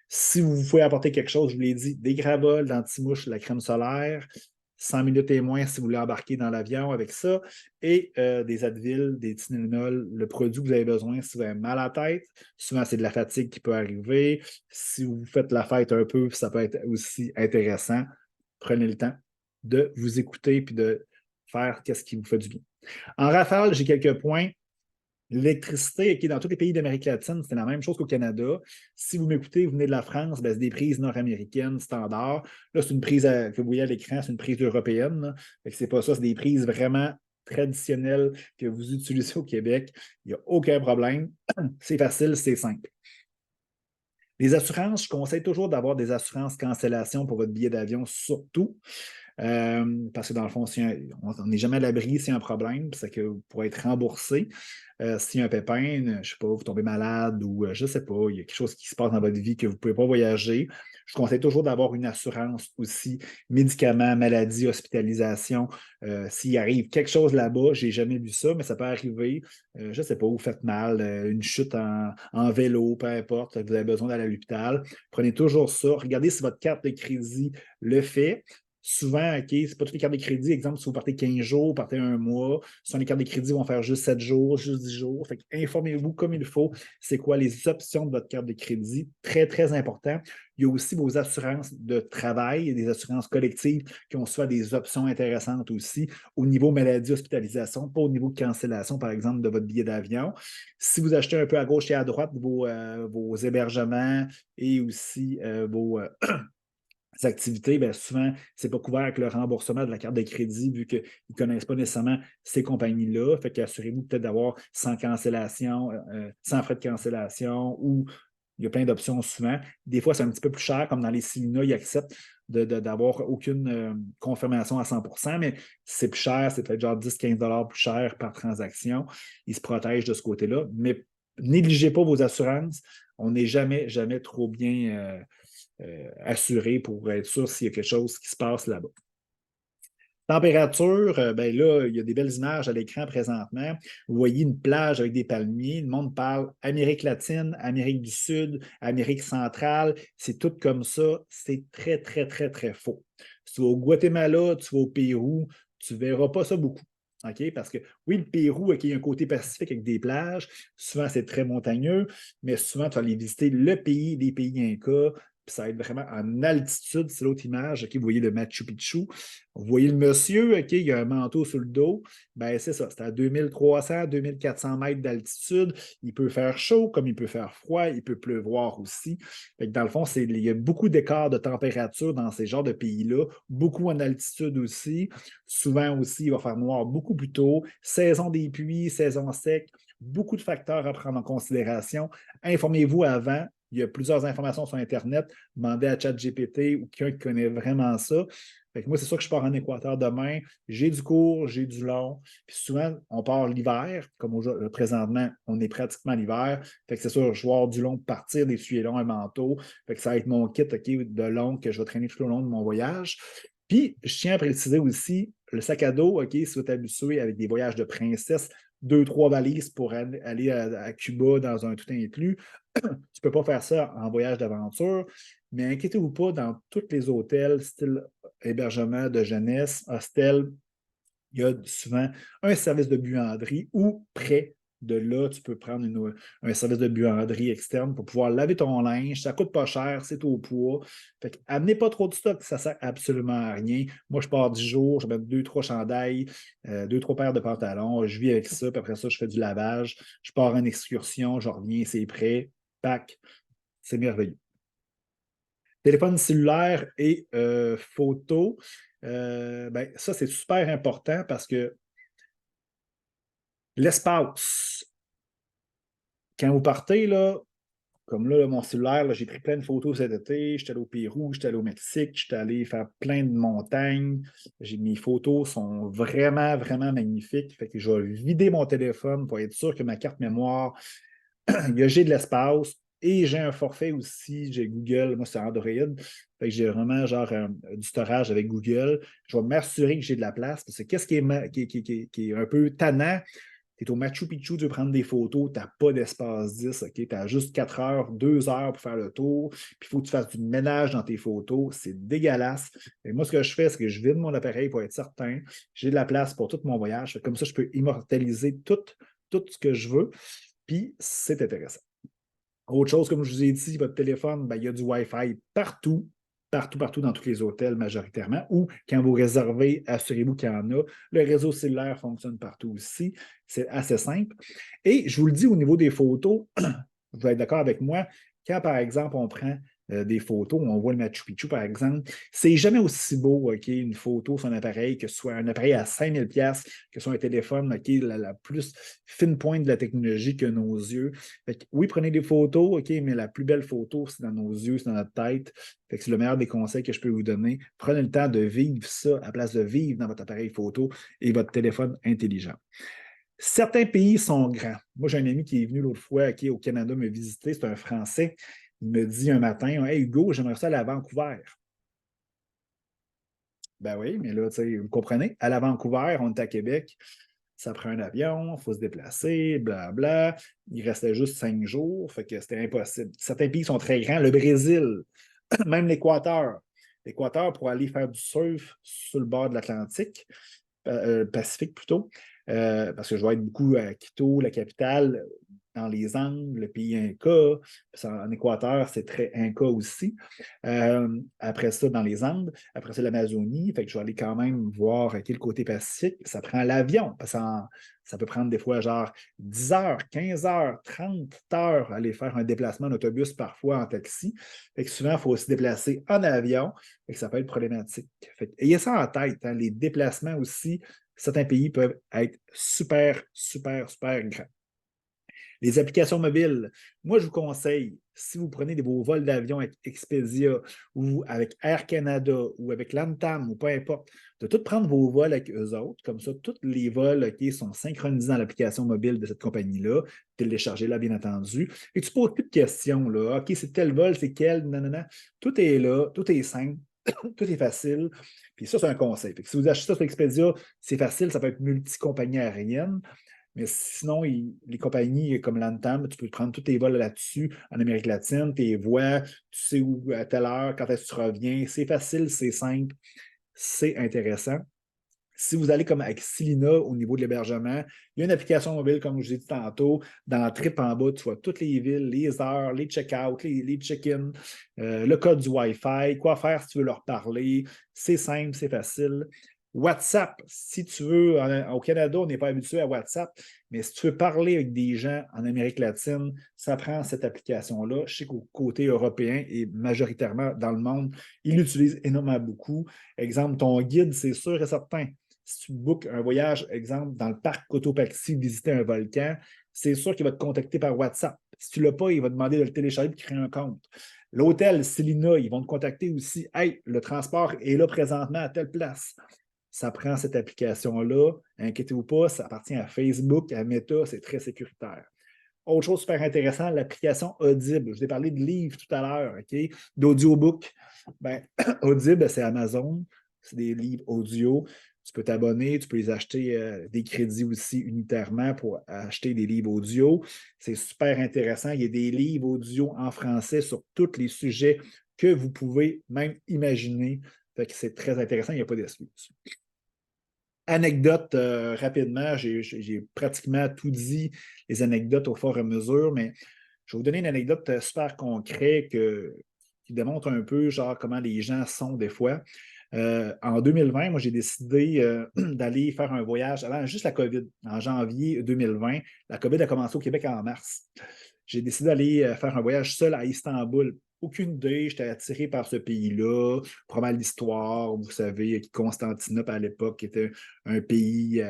Si vous pouvez apporter quelque chose, je vous l'ai dit, des gravols, l'anti-mouche, la crème solaire, 100 minutes et moins si vous voulez embarquer dans l'avion avec ça, et des Advil, des Tylenol, le produit que vous avez besoin si vous avez mal à la tête. Souvent, c'est de la fatigue qui peut arriver. Si vous faites la fête un peu, ça peut être aussi intéressant. Prenez le temps de vous écouter puis de faire ce qui vous fait du bien. En rafale, j'ai quelques points. L'électricité, qui est dans tous les pays d'Amérique latine, c'est la même chose qu'au Canada. Si vous m'écoutez, vous venez de la France, ben, c'est des prises nord-américaines standards. Là, c'est une prise que vous voyez à l'écran, c'est une prise européenne. C'est pas ça, c'est des prises vraiment traditionnelles que vous utilisez au Québec. Il n'y a aucun problème. C'est facile, c'est simple. Les assurances, je conseille toujours d'avoir des assurances cancellation pour votre billet d'avion, surtout. Parce que dans le fond, on n'est jamais à l'abri s'il y a un problème, c'est que vous pourrez être remboursé. S'il y a un pépin, je ne sais pas, vous tombez malade ou je ne sais pas, il y a quelque chose qui se passe dans votre vie que vous ne pouvez pas voyager, je conseille toujours d'avoir une assurance aussi, médicaments, maladies, hospitalisation. S'il arrive quelque chose là-bas, je n'ai jamais vu ça, mais ça peut arriver. Je ne sais pas, vous faites mal, une chute en vélo, peu importe, vous avez besoin d'aller à l'hôpital. Prenez toujours ça. Regardez si votre carte de crédit le fait. Souvent, OK, c'est pas toutes les cartes de crédit. Exemple, si vous partez 15 jours, partez un mois, souvent les cartes de crédit vont faire juste 7 jours, juste 10 jours. Fait informez-vous comme il faut, c'est quoi les options de votre carte de crédit. Très, très important. Il y a aussi vos assurances de travail, des assurances collectives qui ont soit des options intéressantes aussi au niveau maladie, hospitalisation, pas au niveau de cancellation, par exemple, de votre billet d'avion. Si vous achetez un peu à gauche et à droite vos hébergements et aussi vos activités, bien, souvent, ce n'est pas couvert avec le remboursement de la carte de crédit, vu qu'ils ne connaissent pas nécessairement ces compagnies-là. Fait qu'assurez-vous peut-être d'avoir sans cancellation, sans frais de cancellation, ou il y a plein d'options souvent. Des fois, c'est un petit peu plus cher, comme dans les Silina, ils acceptent d'avoir aucune confirmation à 100%, mais c'est plus cher, c'est peut-être genre 10-15 $ plus cher par transaction. Ils se protègent de ce côté-là, mais négligez pas vos assurances. On n'est jamais, jamais trop bien assuré pour être sûr s'il y a quelque chose qui se passe là-bas. Température, ben là, il y a des belles images à l'écran présentement. Vous voyez une plage avec des palmiers. Le monde parle Amérique latine, Amérique du Sud, Amérique centrale. C'est tout comme ça. C'est très, très, très, très faux. Si tu vas au Guatemala, tu vas au Pérou, tu ne verras pas ça beaucoup. OK? Parce que oui, le Pérou, il y a un côté pacifique avec des plages. Souvent, c'est très montagneux, mais souvent, tu vas aller visiter le pays des pays Incas. Puis ça va être vraiment en altitude, c'est l'autre image. OK, vous voyez le Machu Picchu. Vous voyez le monsieur, OK, il a un manteau sur le dos. Ben, c'est ça, c'est à 2300, 2400 mètres d'altitude. Il peut faire chaud comme il peut faire froid. Il peut pleuvoir aussi. Fait que dans le fond, il y a beaucoup d'écarts de température dans ces genres de pays-là. Beaucoup en altitude aussi. Souvent aussi, il va faire noir beaucoup plus tôt. Saison des pluies, saison sec. Beaucoup de facteurs à prendre en considération. Informez-vous avant. Il y a plusieurs informations sur Internet. Demandez à ChatGPT ou quelqu'un qui connaît vraiment ça. Fait que moi, c'est sûr que je pars en Équateur demain. J'ai du court, j'ai du long. Puis souvent, on part l'hiver, comme présentement, on est pratiquement l'hiver. Fait que c'est sûr, je vais avoir du long pour partir, des sujets longs, un manteau. Fait que ça va être mon kit de long que je vais traîner tout au long de mon voyage. Puis, je tiens à préciser aussi, le sac à dos, OK, si vous êtes habitué avec des voyages de princesse, 2, 3 valises pour aller à Cuba dans un tout inclus, tu ne peux pas faire ça en voyage d'aventure, mais inquiétez-vous pas, dans tous les hôtels, style hébergement de jeunesse, hostel, il y a souvent un service de buanderie ou près de là, tu peux prendre un service de buanderie externe pour pouvoir laver ton linge. Ça ne coûte pas cher, c'est au poids. Fait que, amenez pas trop de stock, ça ne sert absolument à rien. Moi, je pars 10 jours, je mets 2, 3 chandails, 2, 3 paires de pantalons, je vis avec ça, puis après ça, je fais du lavage. Je pars en excursion, je reviens, c'est prêt, pack, c'est merveilleux. Téléphone cellulaire et photo, ben, ça, c'est super important parce que l'espace, quand vous partez, là, comme là, mon cellulaire, j'ai pris plein de photos cet été, j'étais allé au Pérou, j'étais allé au Mexique, j'étais allé faire plein de montagnes. Mes photos sont vraiment, vraiment magnifiques. Fait que je vais vider mon téléphone pour être sûr que ma carte mémoire, j'ai de l'espace. Et j'ai un forfait aussi, j'ai Google, moi c'est Android. Fait que j'ai vraiment genre du storage avec Google. Je vais m'assurer que j'ai de la place parce que qu'est-ce qui est un peu tannant, tu es au Machu Picchu, tu veux prendre des photos, tu n'as pas d'espace 10, OK? Tu as juste 4 heures, 2 heures pour faire le tour, puis il faut que tu fasses du ménage dans tes photos. C'est dégueulasse. Et moi, ce que je fais, c'est que je vide mon appareil pour être certain. J'ai de la place pour tout mon voyage. Comme ça, je peux immortaliser tout ce que je veux. Puis, c'est intéressant. Autre chose, comme je vous ai dit, votre téléphone, ben, il y a du Wi-Fi partout, partout, partout dans tous les hôtels majoritairement, ou quand vous réservez, assurez-vous qu'il y en a. Le réseau cellulaire fonctionne partout aussi. C'est assez simple. Et je vous le dis au niveau des photos, vous allez être d'accord avec moi, quand par exemple on prend des photos, on voit le Machu Picchu par exemple, c'est jamais aussi beau, OK, une photo sur un appareil, que ce soit un appareil à 5000$, que ce soit un téléphone, OK, la plus fine pointe de la technologie que nos yeux. Fait que, oui, prenez des photos, OK, mais la plus belle photo, c'est dans nos yeux, c'est dans notre tête. Fait que c'est le meilleur des conseils que je peux vous donner. Prenez le temps de vivre ça à place de vivre dans votre appareil photo et votre téléphone intelligent. Certains pays sont grands. Moi, j'ai un ami qui est venu l'autre fois au Canada me visiter, c'est un Français. Il me dit un matin, Hey Hugo, j'aimerais ça aller à Vancouver. Ben oui, mais là, vous comprenez, aller à Vancouver, on est à Québec, ça prend un avion, il faut se déplacer, blabla. Il restait juste 5 jours, fait que c'était impossible. Certains pays sont très grands. Le Brésil, même l'Équateur. L'Équateur, pour aller faire du surf sur le bord de l'Atlantique, Pacifique plutôt, parce que je vais être beaucoup à Quito, la capitale, dans les Andes, le pays Inca. En Équateur, c'est très Inca aussi. Après ça, dans les Andes. Après ça, l'Amazonie. Fait que je vais aller quand même voir le côté Pacifique. Ça prend l'avion, parce que ça peut prendre des fois genre 10 heures, 15 heures, 30 heures aller faire un déplacement en autobus, parfois en taxi. Fait que souvent, il faut se déplacer en avion. Fait que ça peut être problématique. Fait que, ayez ça en tête, hein, les déplacements aussi, certains pays peuvent être super, super, super grands. Les applications mobiles, moi, je vous conseille, si vous prenez vos vols d'avion avec Expedia ou avec Air Canada ou avec l'Antam ou peu importe, de tout prendre vos vols avec eux autres. Comme ça, tous les vols sont synchronisés dans l'application mobile de cette compagnie-là, téléchargez-la, bien entendu. Et tu ne poses plus de questions. Là. OK, c'est tel vol, c'est quel, non, non, non. Tout est là, tout est simple. Tout est facile. Puis ça, c'est un conseil. Si vous achetez ça sur Expedia, c'est facile, ça peut être multi-compagnie aérienne. Mais sinon, les compagnies comme l'Antam, tu peux prendre tous tes vols là-dessus en Amérique latine, tes voix, tu sais où à telle heure, quand est-ce que tu reviens. C'est facile, c'est simple, c'est intéressant. Si vous allez comme avec Silina au niveau de l'hébergement, il y a une application mobile, comme je vous ai dit tantôt. Dans la trip en bas, tu vois toutes les villes, les heures, les check-out, les check-in, le code du Wi-Fi, quoi faire si tu veux leur parler. C'est simple, c'est facile. WhatsApp, si tu veux, au Canada, on n'est pas habitué à WhatsApp, mais si tu veux parler avec des gens en Amérique latine, ça prend cette application-là. Je sais qu'au côté européen et majoritairement dans le monde, ils l'utilisent énormément beaucoup. Exemple, ton guide, c'est sûr et certain. Si tu bookes un voyage, exemple, dans le parc Cotopaxi, visiter un volcan, c'est sûr qu'il va te contacter par WhatsApp. Si tu ne l'as pas, il va te demander de le télécharger et de créer un compte. L'hôtel Selina, ils vont te contacter aussi. Hey, le transport est là présentement à telle place. Ça prend cette application-là. Inquiétez-vous pas, ça appartient à Facebook, à Meta, c'est très sécuritaire. Autre chose super intéressante, l'application Audible. Je vous ai parlé de livres tout à l'heure, OK? D'audiobook. Ben, Audible, c'est Amazon. c'est des livres audio. Tu peux t'abonner, tu peux les acheter des crédits aussi unitairement pour acheter des livres audio. C'est super intéressant. Il y a des livres audio en français sur tous les sujets que vous pouvez même imaginer. Fait que c'est très intéressant, il n'y a pas d'excuses. Anecdote rapidement, j'ai pratiquement tout dit, les anecdotes au fur et à mesure, mais je vais vous donner une anecdote super concrète qui démontre un peu genre comment les gens sont des fois. En 2020, moi, j'ai décidé d'aller faire un voyage avant juste la COVID, en janvier 2020. La COVID a commencé au Québec en mars. J'ai décidé d'aller faire un voyage seul à Istanbul. Aucune idée, j'étais attiré par ce pays-là, probablement l'histoire, vous savez, Constantinople à l'époque, qui était un pays,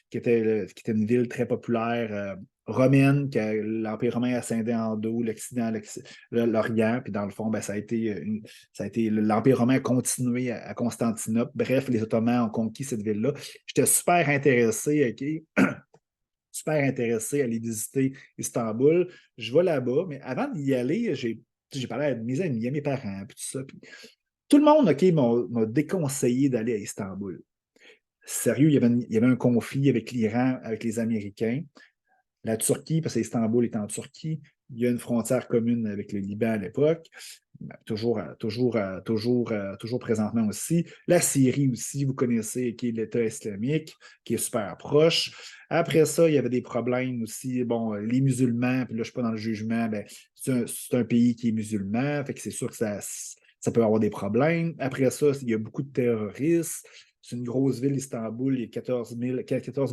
qui était une ville très populaire romaine, que l'Empire romain a scindé en deux, l'Occident, l'Orient, puis dans le fond, ben, ça a été l'Empire romain a continué à Constantinople. Bref, les Ottomans ont conquis cette ville-là. J'étais super intéressé, OK? Super intéressé à aller visiter Istanbul. Je vais là-bas, mais avant d'y aller, j'ai parlé à mes amis, à mes parents, puis tout ça. Puis tout le monde, OK, m'a déconseillé d'aller à Istanbul. Sérieux, il y avait un conflit avec l'Iran, avec les Américains. La Turquie, parce qu'Istanbul est en Turquie, il y a une frontière commune avec le Liban à l'époque, toujours présentement aussi. La Syrie aussi, vous connaissez, qui est l'État islamique, qui est super proche. Après ça, il y avait des problèmes aussi. Bon, les musulmans, puis là, je ne suis pas dans le jugement, ben, c'est un pays qui est musulman, fait que c'est sûr que ça peut avoir des problèmes. Après ça, il y a beaucoup de terroristes. C'est une grosse ville, Istanbul, il y a 14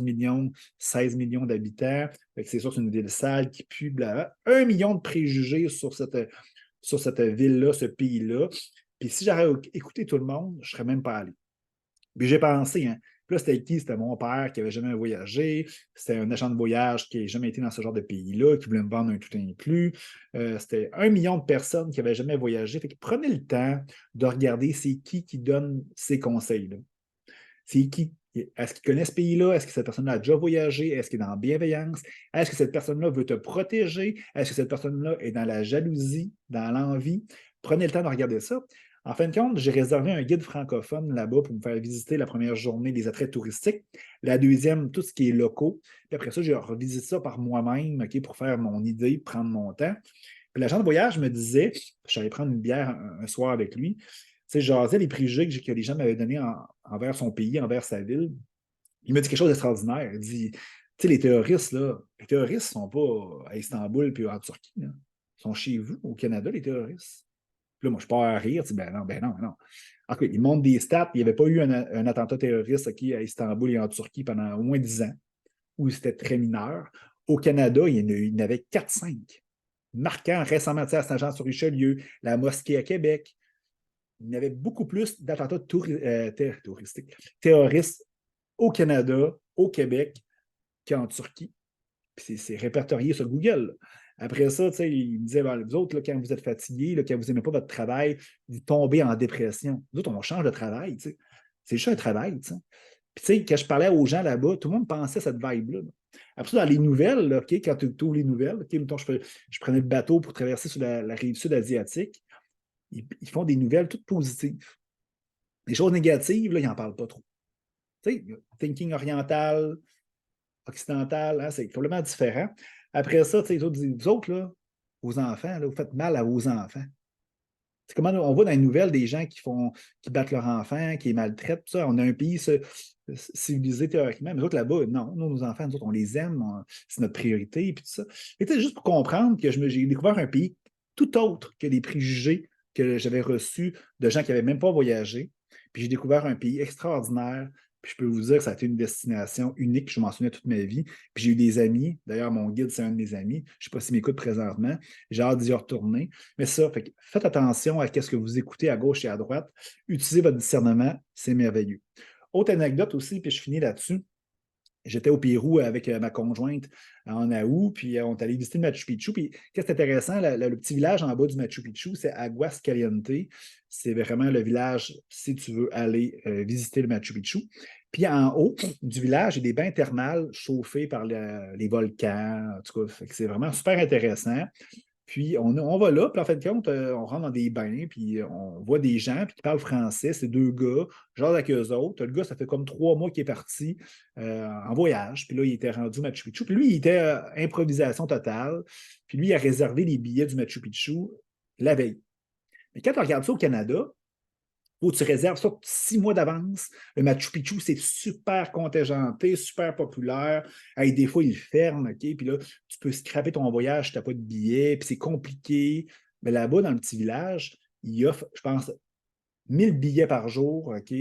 millions, 16 millions d'habitants. C'est sûr que c'est une ville sale qui pue, blablabla. 1 million de préjugés sur cette ville-là, ce pays-là. Puis si j'aurais écouté tout le monde, je ne serais même pas allé. Puis j'ai pensé, hein. Puis là, c'était qui? C'était mon père qui n'avait jamais voyagé. C'était un agent de voyage qui n'a jamais été dans ce genre de pays-là, qui voulait me vendre un tout inclus. C'était 1 million de personnes qui n'avaient jamais voyagé. Fait que prenez le temps de regarder c'est qui donne ces conseils-là. C'est qui? Est-ce qu'il connaît ce pays-là? Est-ce que cette personne-là a déjà voyagé? Est-ce qu'il est dans la bienveillance? Est-ce que cette personne-là veut te protéger? Est-ce que cette personne-là est dans la jalousie, dans l'envie? Prenez le temps de regarder ça. En fin de compte, j'ai réservé un guide francophone là-bas pour me faire visiter la première journée des attraits touristiques, la deuxième, tout ce qui est locaux. Puis après ça, j'ai revisité ça par moi-même, OK, pour faire mon idée, prendre mon temps. Puis l'agent de voyage me disait, j'allais prendre une bière un soir avec lui, tu sais, jasais les préjugés que les gens m'avaient donnés envers son pays, envers sa ville. Il m'a dit quelque chose d'extraordinaire. Il dit, tu sais, les terroristes, là, les terroristes ne sont pas à Istanbul puis en Turquie. Là. Ils sont chez vous, au Canada, les terroristes. Puis là, moi, je pars à rire. Je dis, ben non, ben non. OK, il montre des stats. Il n'y avait pas eu un attentat terroriste à Istanbul et en Turquie pendant au moins 10 ans, où c'était très mineur. Au Canada, il y en avait 4-5. Marquant récemment à Saint-Jean-sur-Richelieu, la mosquée à Québec, il y avait beaucoup plus d'attentats terroristes au Canada, au Québec, qu'en Turquie. Puis c'est répertorié sur Google. Là. Après ça, il me disait, vous autres, là, quand vous êtes fatigués, là, quand vous n'aimez pas votre travail, vous tombez en dépression. Nous autres, on change de travail. T'sais. C'est juste un travail. T'sais. Puis, quand je parlais aux gens là-bas, tout le monde pensait à cette vibe-là. Après ça, dans les nouvelles, là, quand tu ouvres les nouvelles, mettons, je prenais le bateau pour traverser sur la rive sud asiatique, ils font des nouvelles toutes positives. Les choses négatives, là, ils n'en parlent pas trop. Tu sais, thinking oriental, occidental, hein, c'est complètement différent. Après ça, vous autres, là, vos enfants, là, vous faites mal à vos enfants. C'est comment on voit dans les nouvelles des gens qui battent leurs enfants, qui les maltraitent, tout ça. On a un pays civilisé théoriquement, mais nous autres là-bas, non, nos enfants, nous autres, on les aime, c'est notre priorité, puis tout ça. Et juste pour comprendre que j'ai découvert un pays tout autre que les préjugés que j'avais reçus de gens qui n'avaient même pas voyagé. Puis j'ai découvert un pays extraordinaire. Puis je peux vous dire que ça a été une destination unique. Je m'en souviens toute ma vie. Puis j'ai eu des amis. D'ailleurs, mon guide, c'est un de mes amis. Je ne sais pas s'il m'écoute présentement. J'ai hâte d'y retourner. Mais ça, faites attention à ce que vous écoutez à gauche et à droite. Utilisez votre discernement. C'est merveilleux. Autre anecdote aussi, puis je finis là-dessus. J'étais au Pérou avec ma conjointe en août, puis on est allé visiter le Machu Picchu. Puis, qu'est-ce qui est intéressant, le petit village en bas du Machu Picchu, c'est Aguascalientes. C'est vraiment le village si tu veux aller visiter le Machu Picchu. Puis, en haut du village, il y a des bains thermales chauffés par les volcans. En tout cas, c'est vraiment super intéressant. Puis on va là, puis en fin de compte, on rentre dans des bains, puis on voit des gens puis qui parlent français. C'est deux gars, genre avec eux autres. Le gars, ça fait comme 3 mois qu'il est parti en voyage. Puis là, il était rendu au Machu Picchu. Puis lui, il était improvisation totale. Puis lui, il a réservé les billets du Machu Picchu la veille. Mais quand on regarde ça au Canada, faut que tu réserves ça 6 mois d'avance. Le Machu Picchu, c'est super contingenté, super populaire. Hey, des fois, ils ferment, OK? Puis là, tu peux scraper ton voyage si tu n'as pas de billet, puis c'est compliqué. Mais là-bas, dans le petit village, il offre, je pense, 1 000 billets par jour, OK,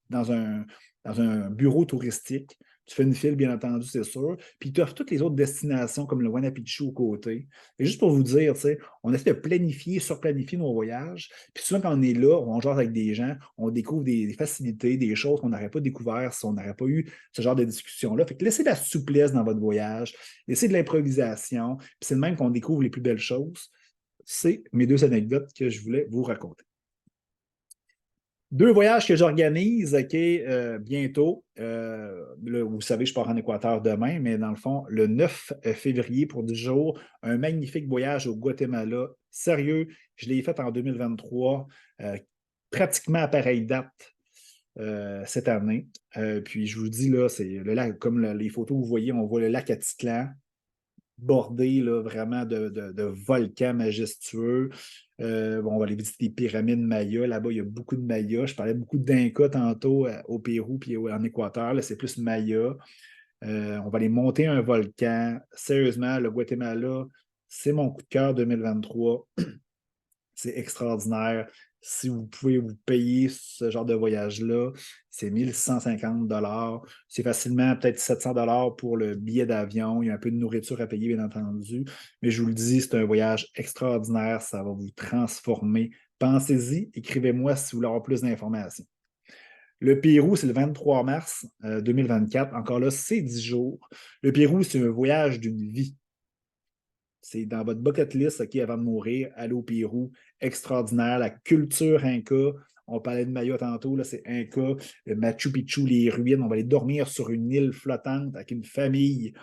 dans un bureau touristique. Tu fais une file, bien entendu, c'est sûr. Puis tu offres toutes les autres destinations comme le Huayna Picchu aux côtés. Et juste pour vous dire, on essaie de planifier, surplanifier nos voyages. Puis souvent, quand on est là, on jase avec des gens, on découvre des facilités, des choses qu'on n'aurait pas découvert si on n'aurait pas eu ce genre de discussion-là. Fait que laissez de la souplesse dans votre voyage, laissez de l'improvisation. Puis c'est de même qu'on découvre les plus belles choses. C'est mes 2 anecdotes que je voulais vous raconter. 2 voyages que j'organise, OK, bientôt. Là, vous savez, je pars en Équateur demain, mais dans le fond, le 9 février pour 10 jours, un magnifique voyage au Guatemala. Sérieux, je l'ai fait en 2023, pratiquement à pareille date cette année. Puis je vous dis, là, c'est le lac, comme les photos que vous voyez, on voit le lac Atitlan bordé là, vraiment de volcans majestueux. On va aller visiter les pyramides Maya. Là-bas, il y a beaucoup de Maya. Je parlais beaucoup d'Inca tantôt au Pérou puis en Équateur. Là, c'est plus Maya. On va aller monter un volcan. Sérieusement, le Guatemala, c'est mon coup de cœur 2023. C'est extraordinaire. Si vous pouvez vous payer ce genre de voyage-là, c'est 1 150 $. C'est facilement peut-être 700 $ pour le billet d'avion. Il y a un peu de nourriture à payer, bien entendu. Mais je vous le dis, c'est un voyage extraordinaire. Ça va vous transformer. Pensez-y, écrivez-moi si vous voulez avoir plus d'informations. Le Pérou, c'est le 23 mars 2024. Encore là, c'est 10 jours. Le Pérou, c'est un voyage d'une vie. C'est dans votre bucket list, OK, avant de mourir, aller au Pérou, extraordinaire. La culture Inca, on parlait de Maya tantôt, là, c'est Inca, le Machu Picchu, les ruines. On va aller dormir sur une île flottante avec une famille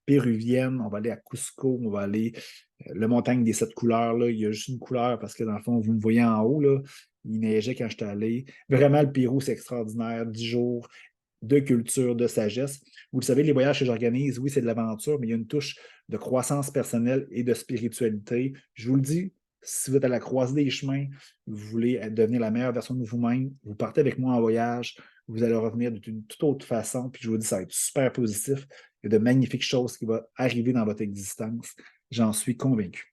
péruvienne. On va aller à Cusco, on va aller la montagne des 7 couleurs. Là. Il y a juste une couleur parce que dans le fond, vous me voyez en haut, là, il neigeait quand j'étais allé. Vraiment, le Pérou, c'est extraordinaire. 10 jours de culture, de sagesse. Vous le savez, les voyages que j'organise, oui, c'est de l'aventure, mais il y a une touche de croissance personnelle et de spiritualité. Je vous le dis, si vous êtes à la croisée des chemins, vous voulez devenir la meilleure version de vous-même, vous partez avec moi en voyage, vous allez revenir d'une toute autre façon, puis je vous dis, ça va être super positif. Il y a de magnifiques choses qui vont arriver dans votre existence. J'en suis convaincu.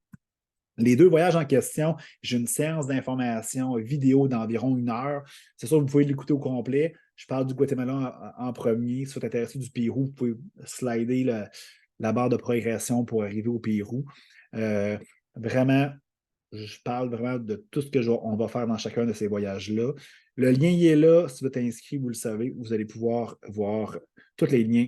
Les 2 voyages en question, j'ai une séance d'information vidéo d'environ 1 heure. C'est sûr, vous pouvez l'écouter au complet. Je parle du Guatemala en premier. Si vous êtes intéressé du Pérou, vous pouvez slider la barre de progression pour arriver au Pérou. Vraiment, je parle vraiment de tout ce qu'on va faire dans chacun de ces voyages-là. Le lien il est là. Si vous êtes inscrit, vous le savez, vous allez pouvoir voir tous les liens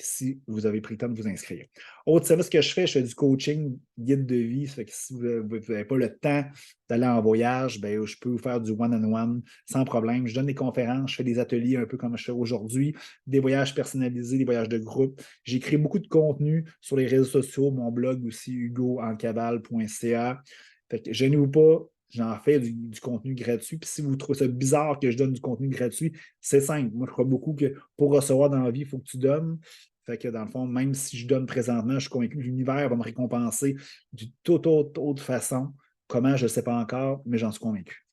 si vous avez pris le temps de vous inscrire. Autre service que je fais du coaching guide de vie. Ça fait que si vous n'avez pas le temps d'aller en voyage, ben, je peux vous faire du one-on-one sans problème. Je donne des conférences, je fais des ateliers un peu comme je fais aujourd'hui, des voyages personnalisés, des voyages de groupe. J'écris beaucoup de contenu sur les réseaux sociaux, mon blog aussi, hugoencabal.ca. Fait que gênez-vous pas, j'en fais du contenu gratuit. Puis si vous trouvez ça bizarre que je donne du contenu gratuit, c'est simple. Moi, je crois beaucoup que pour recevoir dans la vie, il faut que tu donnes. Fait que dans le fond, même si je donne présentement, je suis convaincu que l'univers va me récompenser d'une toute autre façon. Comment, je ne sais pas encore, mais j'en suis convaincu.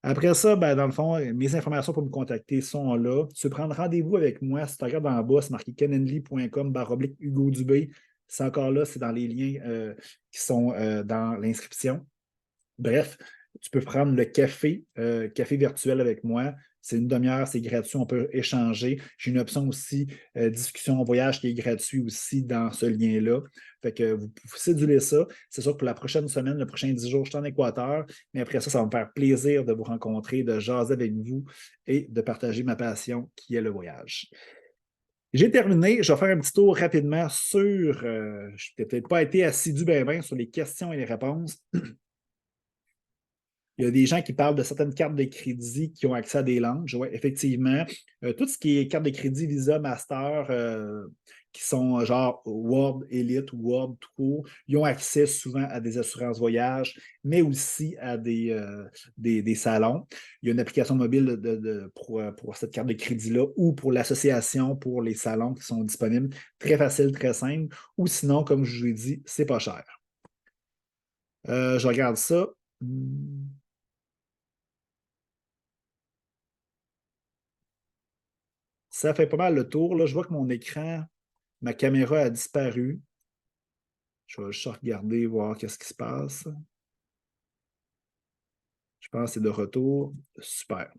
Après ça, ben, dans le fond, mes informations pour me contacter sont là. Tu peux prendre rendez-vous avec moi. Si tu regardes en bas, c'est marqué kenenly.com/Hugo Dubé. C'est encore là, c'est dans les liens qui sont dans l'inscription. Bref, tu peux prendre le café virtuel avec moi. C'est une demi-heure, c'est gratuit, on peut échanger. J'ai une option aussi, discussion en voyage, qui est gratuit aussi dans ce lien-là. Fait que vous pouvez céduler ça. C'est sûr que pour la prochaine semaine, le prochain 10 jours, je suis en Équateur. Mais après ça va me faire plaisir de vous rencontrer, de jaser avec vous et de partager ma passion qui est le voyage. J'ai terminé. Je vais faire un petit tour rapidement sur. Je n'ai peut-être pas été assidu bien sur les questions et les réponses. Il y a des gens qui parlent de certaines cartes de crédit qui ont accès à des langues. Oui, effectivement. Tout ce qui est carte de crédit, Visa, Master, qui sont genre Word Elite ou Word tout court, ils ont accès souvent à des assurances voyage, mais aussi à des salons. Il y a une application mobile pour cette carte de crédit-là ou pour l'association pour les salons qui sont disponibles. Très facile, très simple. Ou sinon, comme je vous l'ai dit, c'est pas cher. Je regarde ça. Ça fait pas mal le tour. Là, je vois que mon écran, ma caméra a disparu. Je vais juste regarder, voir qu'est-ce qui se passe. Je pense que c'est de retour. Super.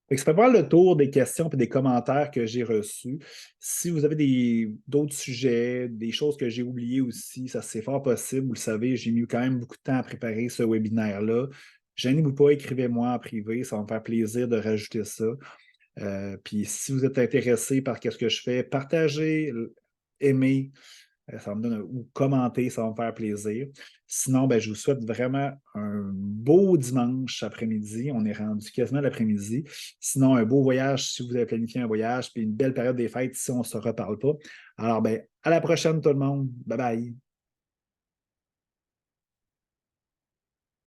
Fait que ça fait pas mal le tour des questions et des commentaires que j'ai reçus. Si vous avez d'autres sujets, des choses que j'ai oubliées aussi, ça c'est fort possible. Vous le savez, j'ai mis quand même beaucoup de temps à préparer ce webinaire-là. Gênez-vous pas, écrivez-moi en privé, ça va me faire plaisir de rajouter ça. Puis si vous êtes intéressé par ce que je fais, partagez, aimez, ça me donne ou commenter, ça va me faire plaisir. Sinon, ben, je vous souhaite vraiment un beau dimanche après-midi. On est rendu quasiment l'après-midi. Sinon, un beau voyage si vous avez planifié un voyage, puis une belle période des fêtes si on ne se reparle pas. Alors, ben, à la prochaine, tout le monde. Bye bye.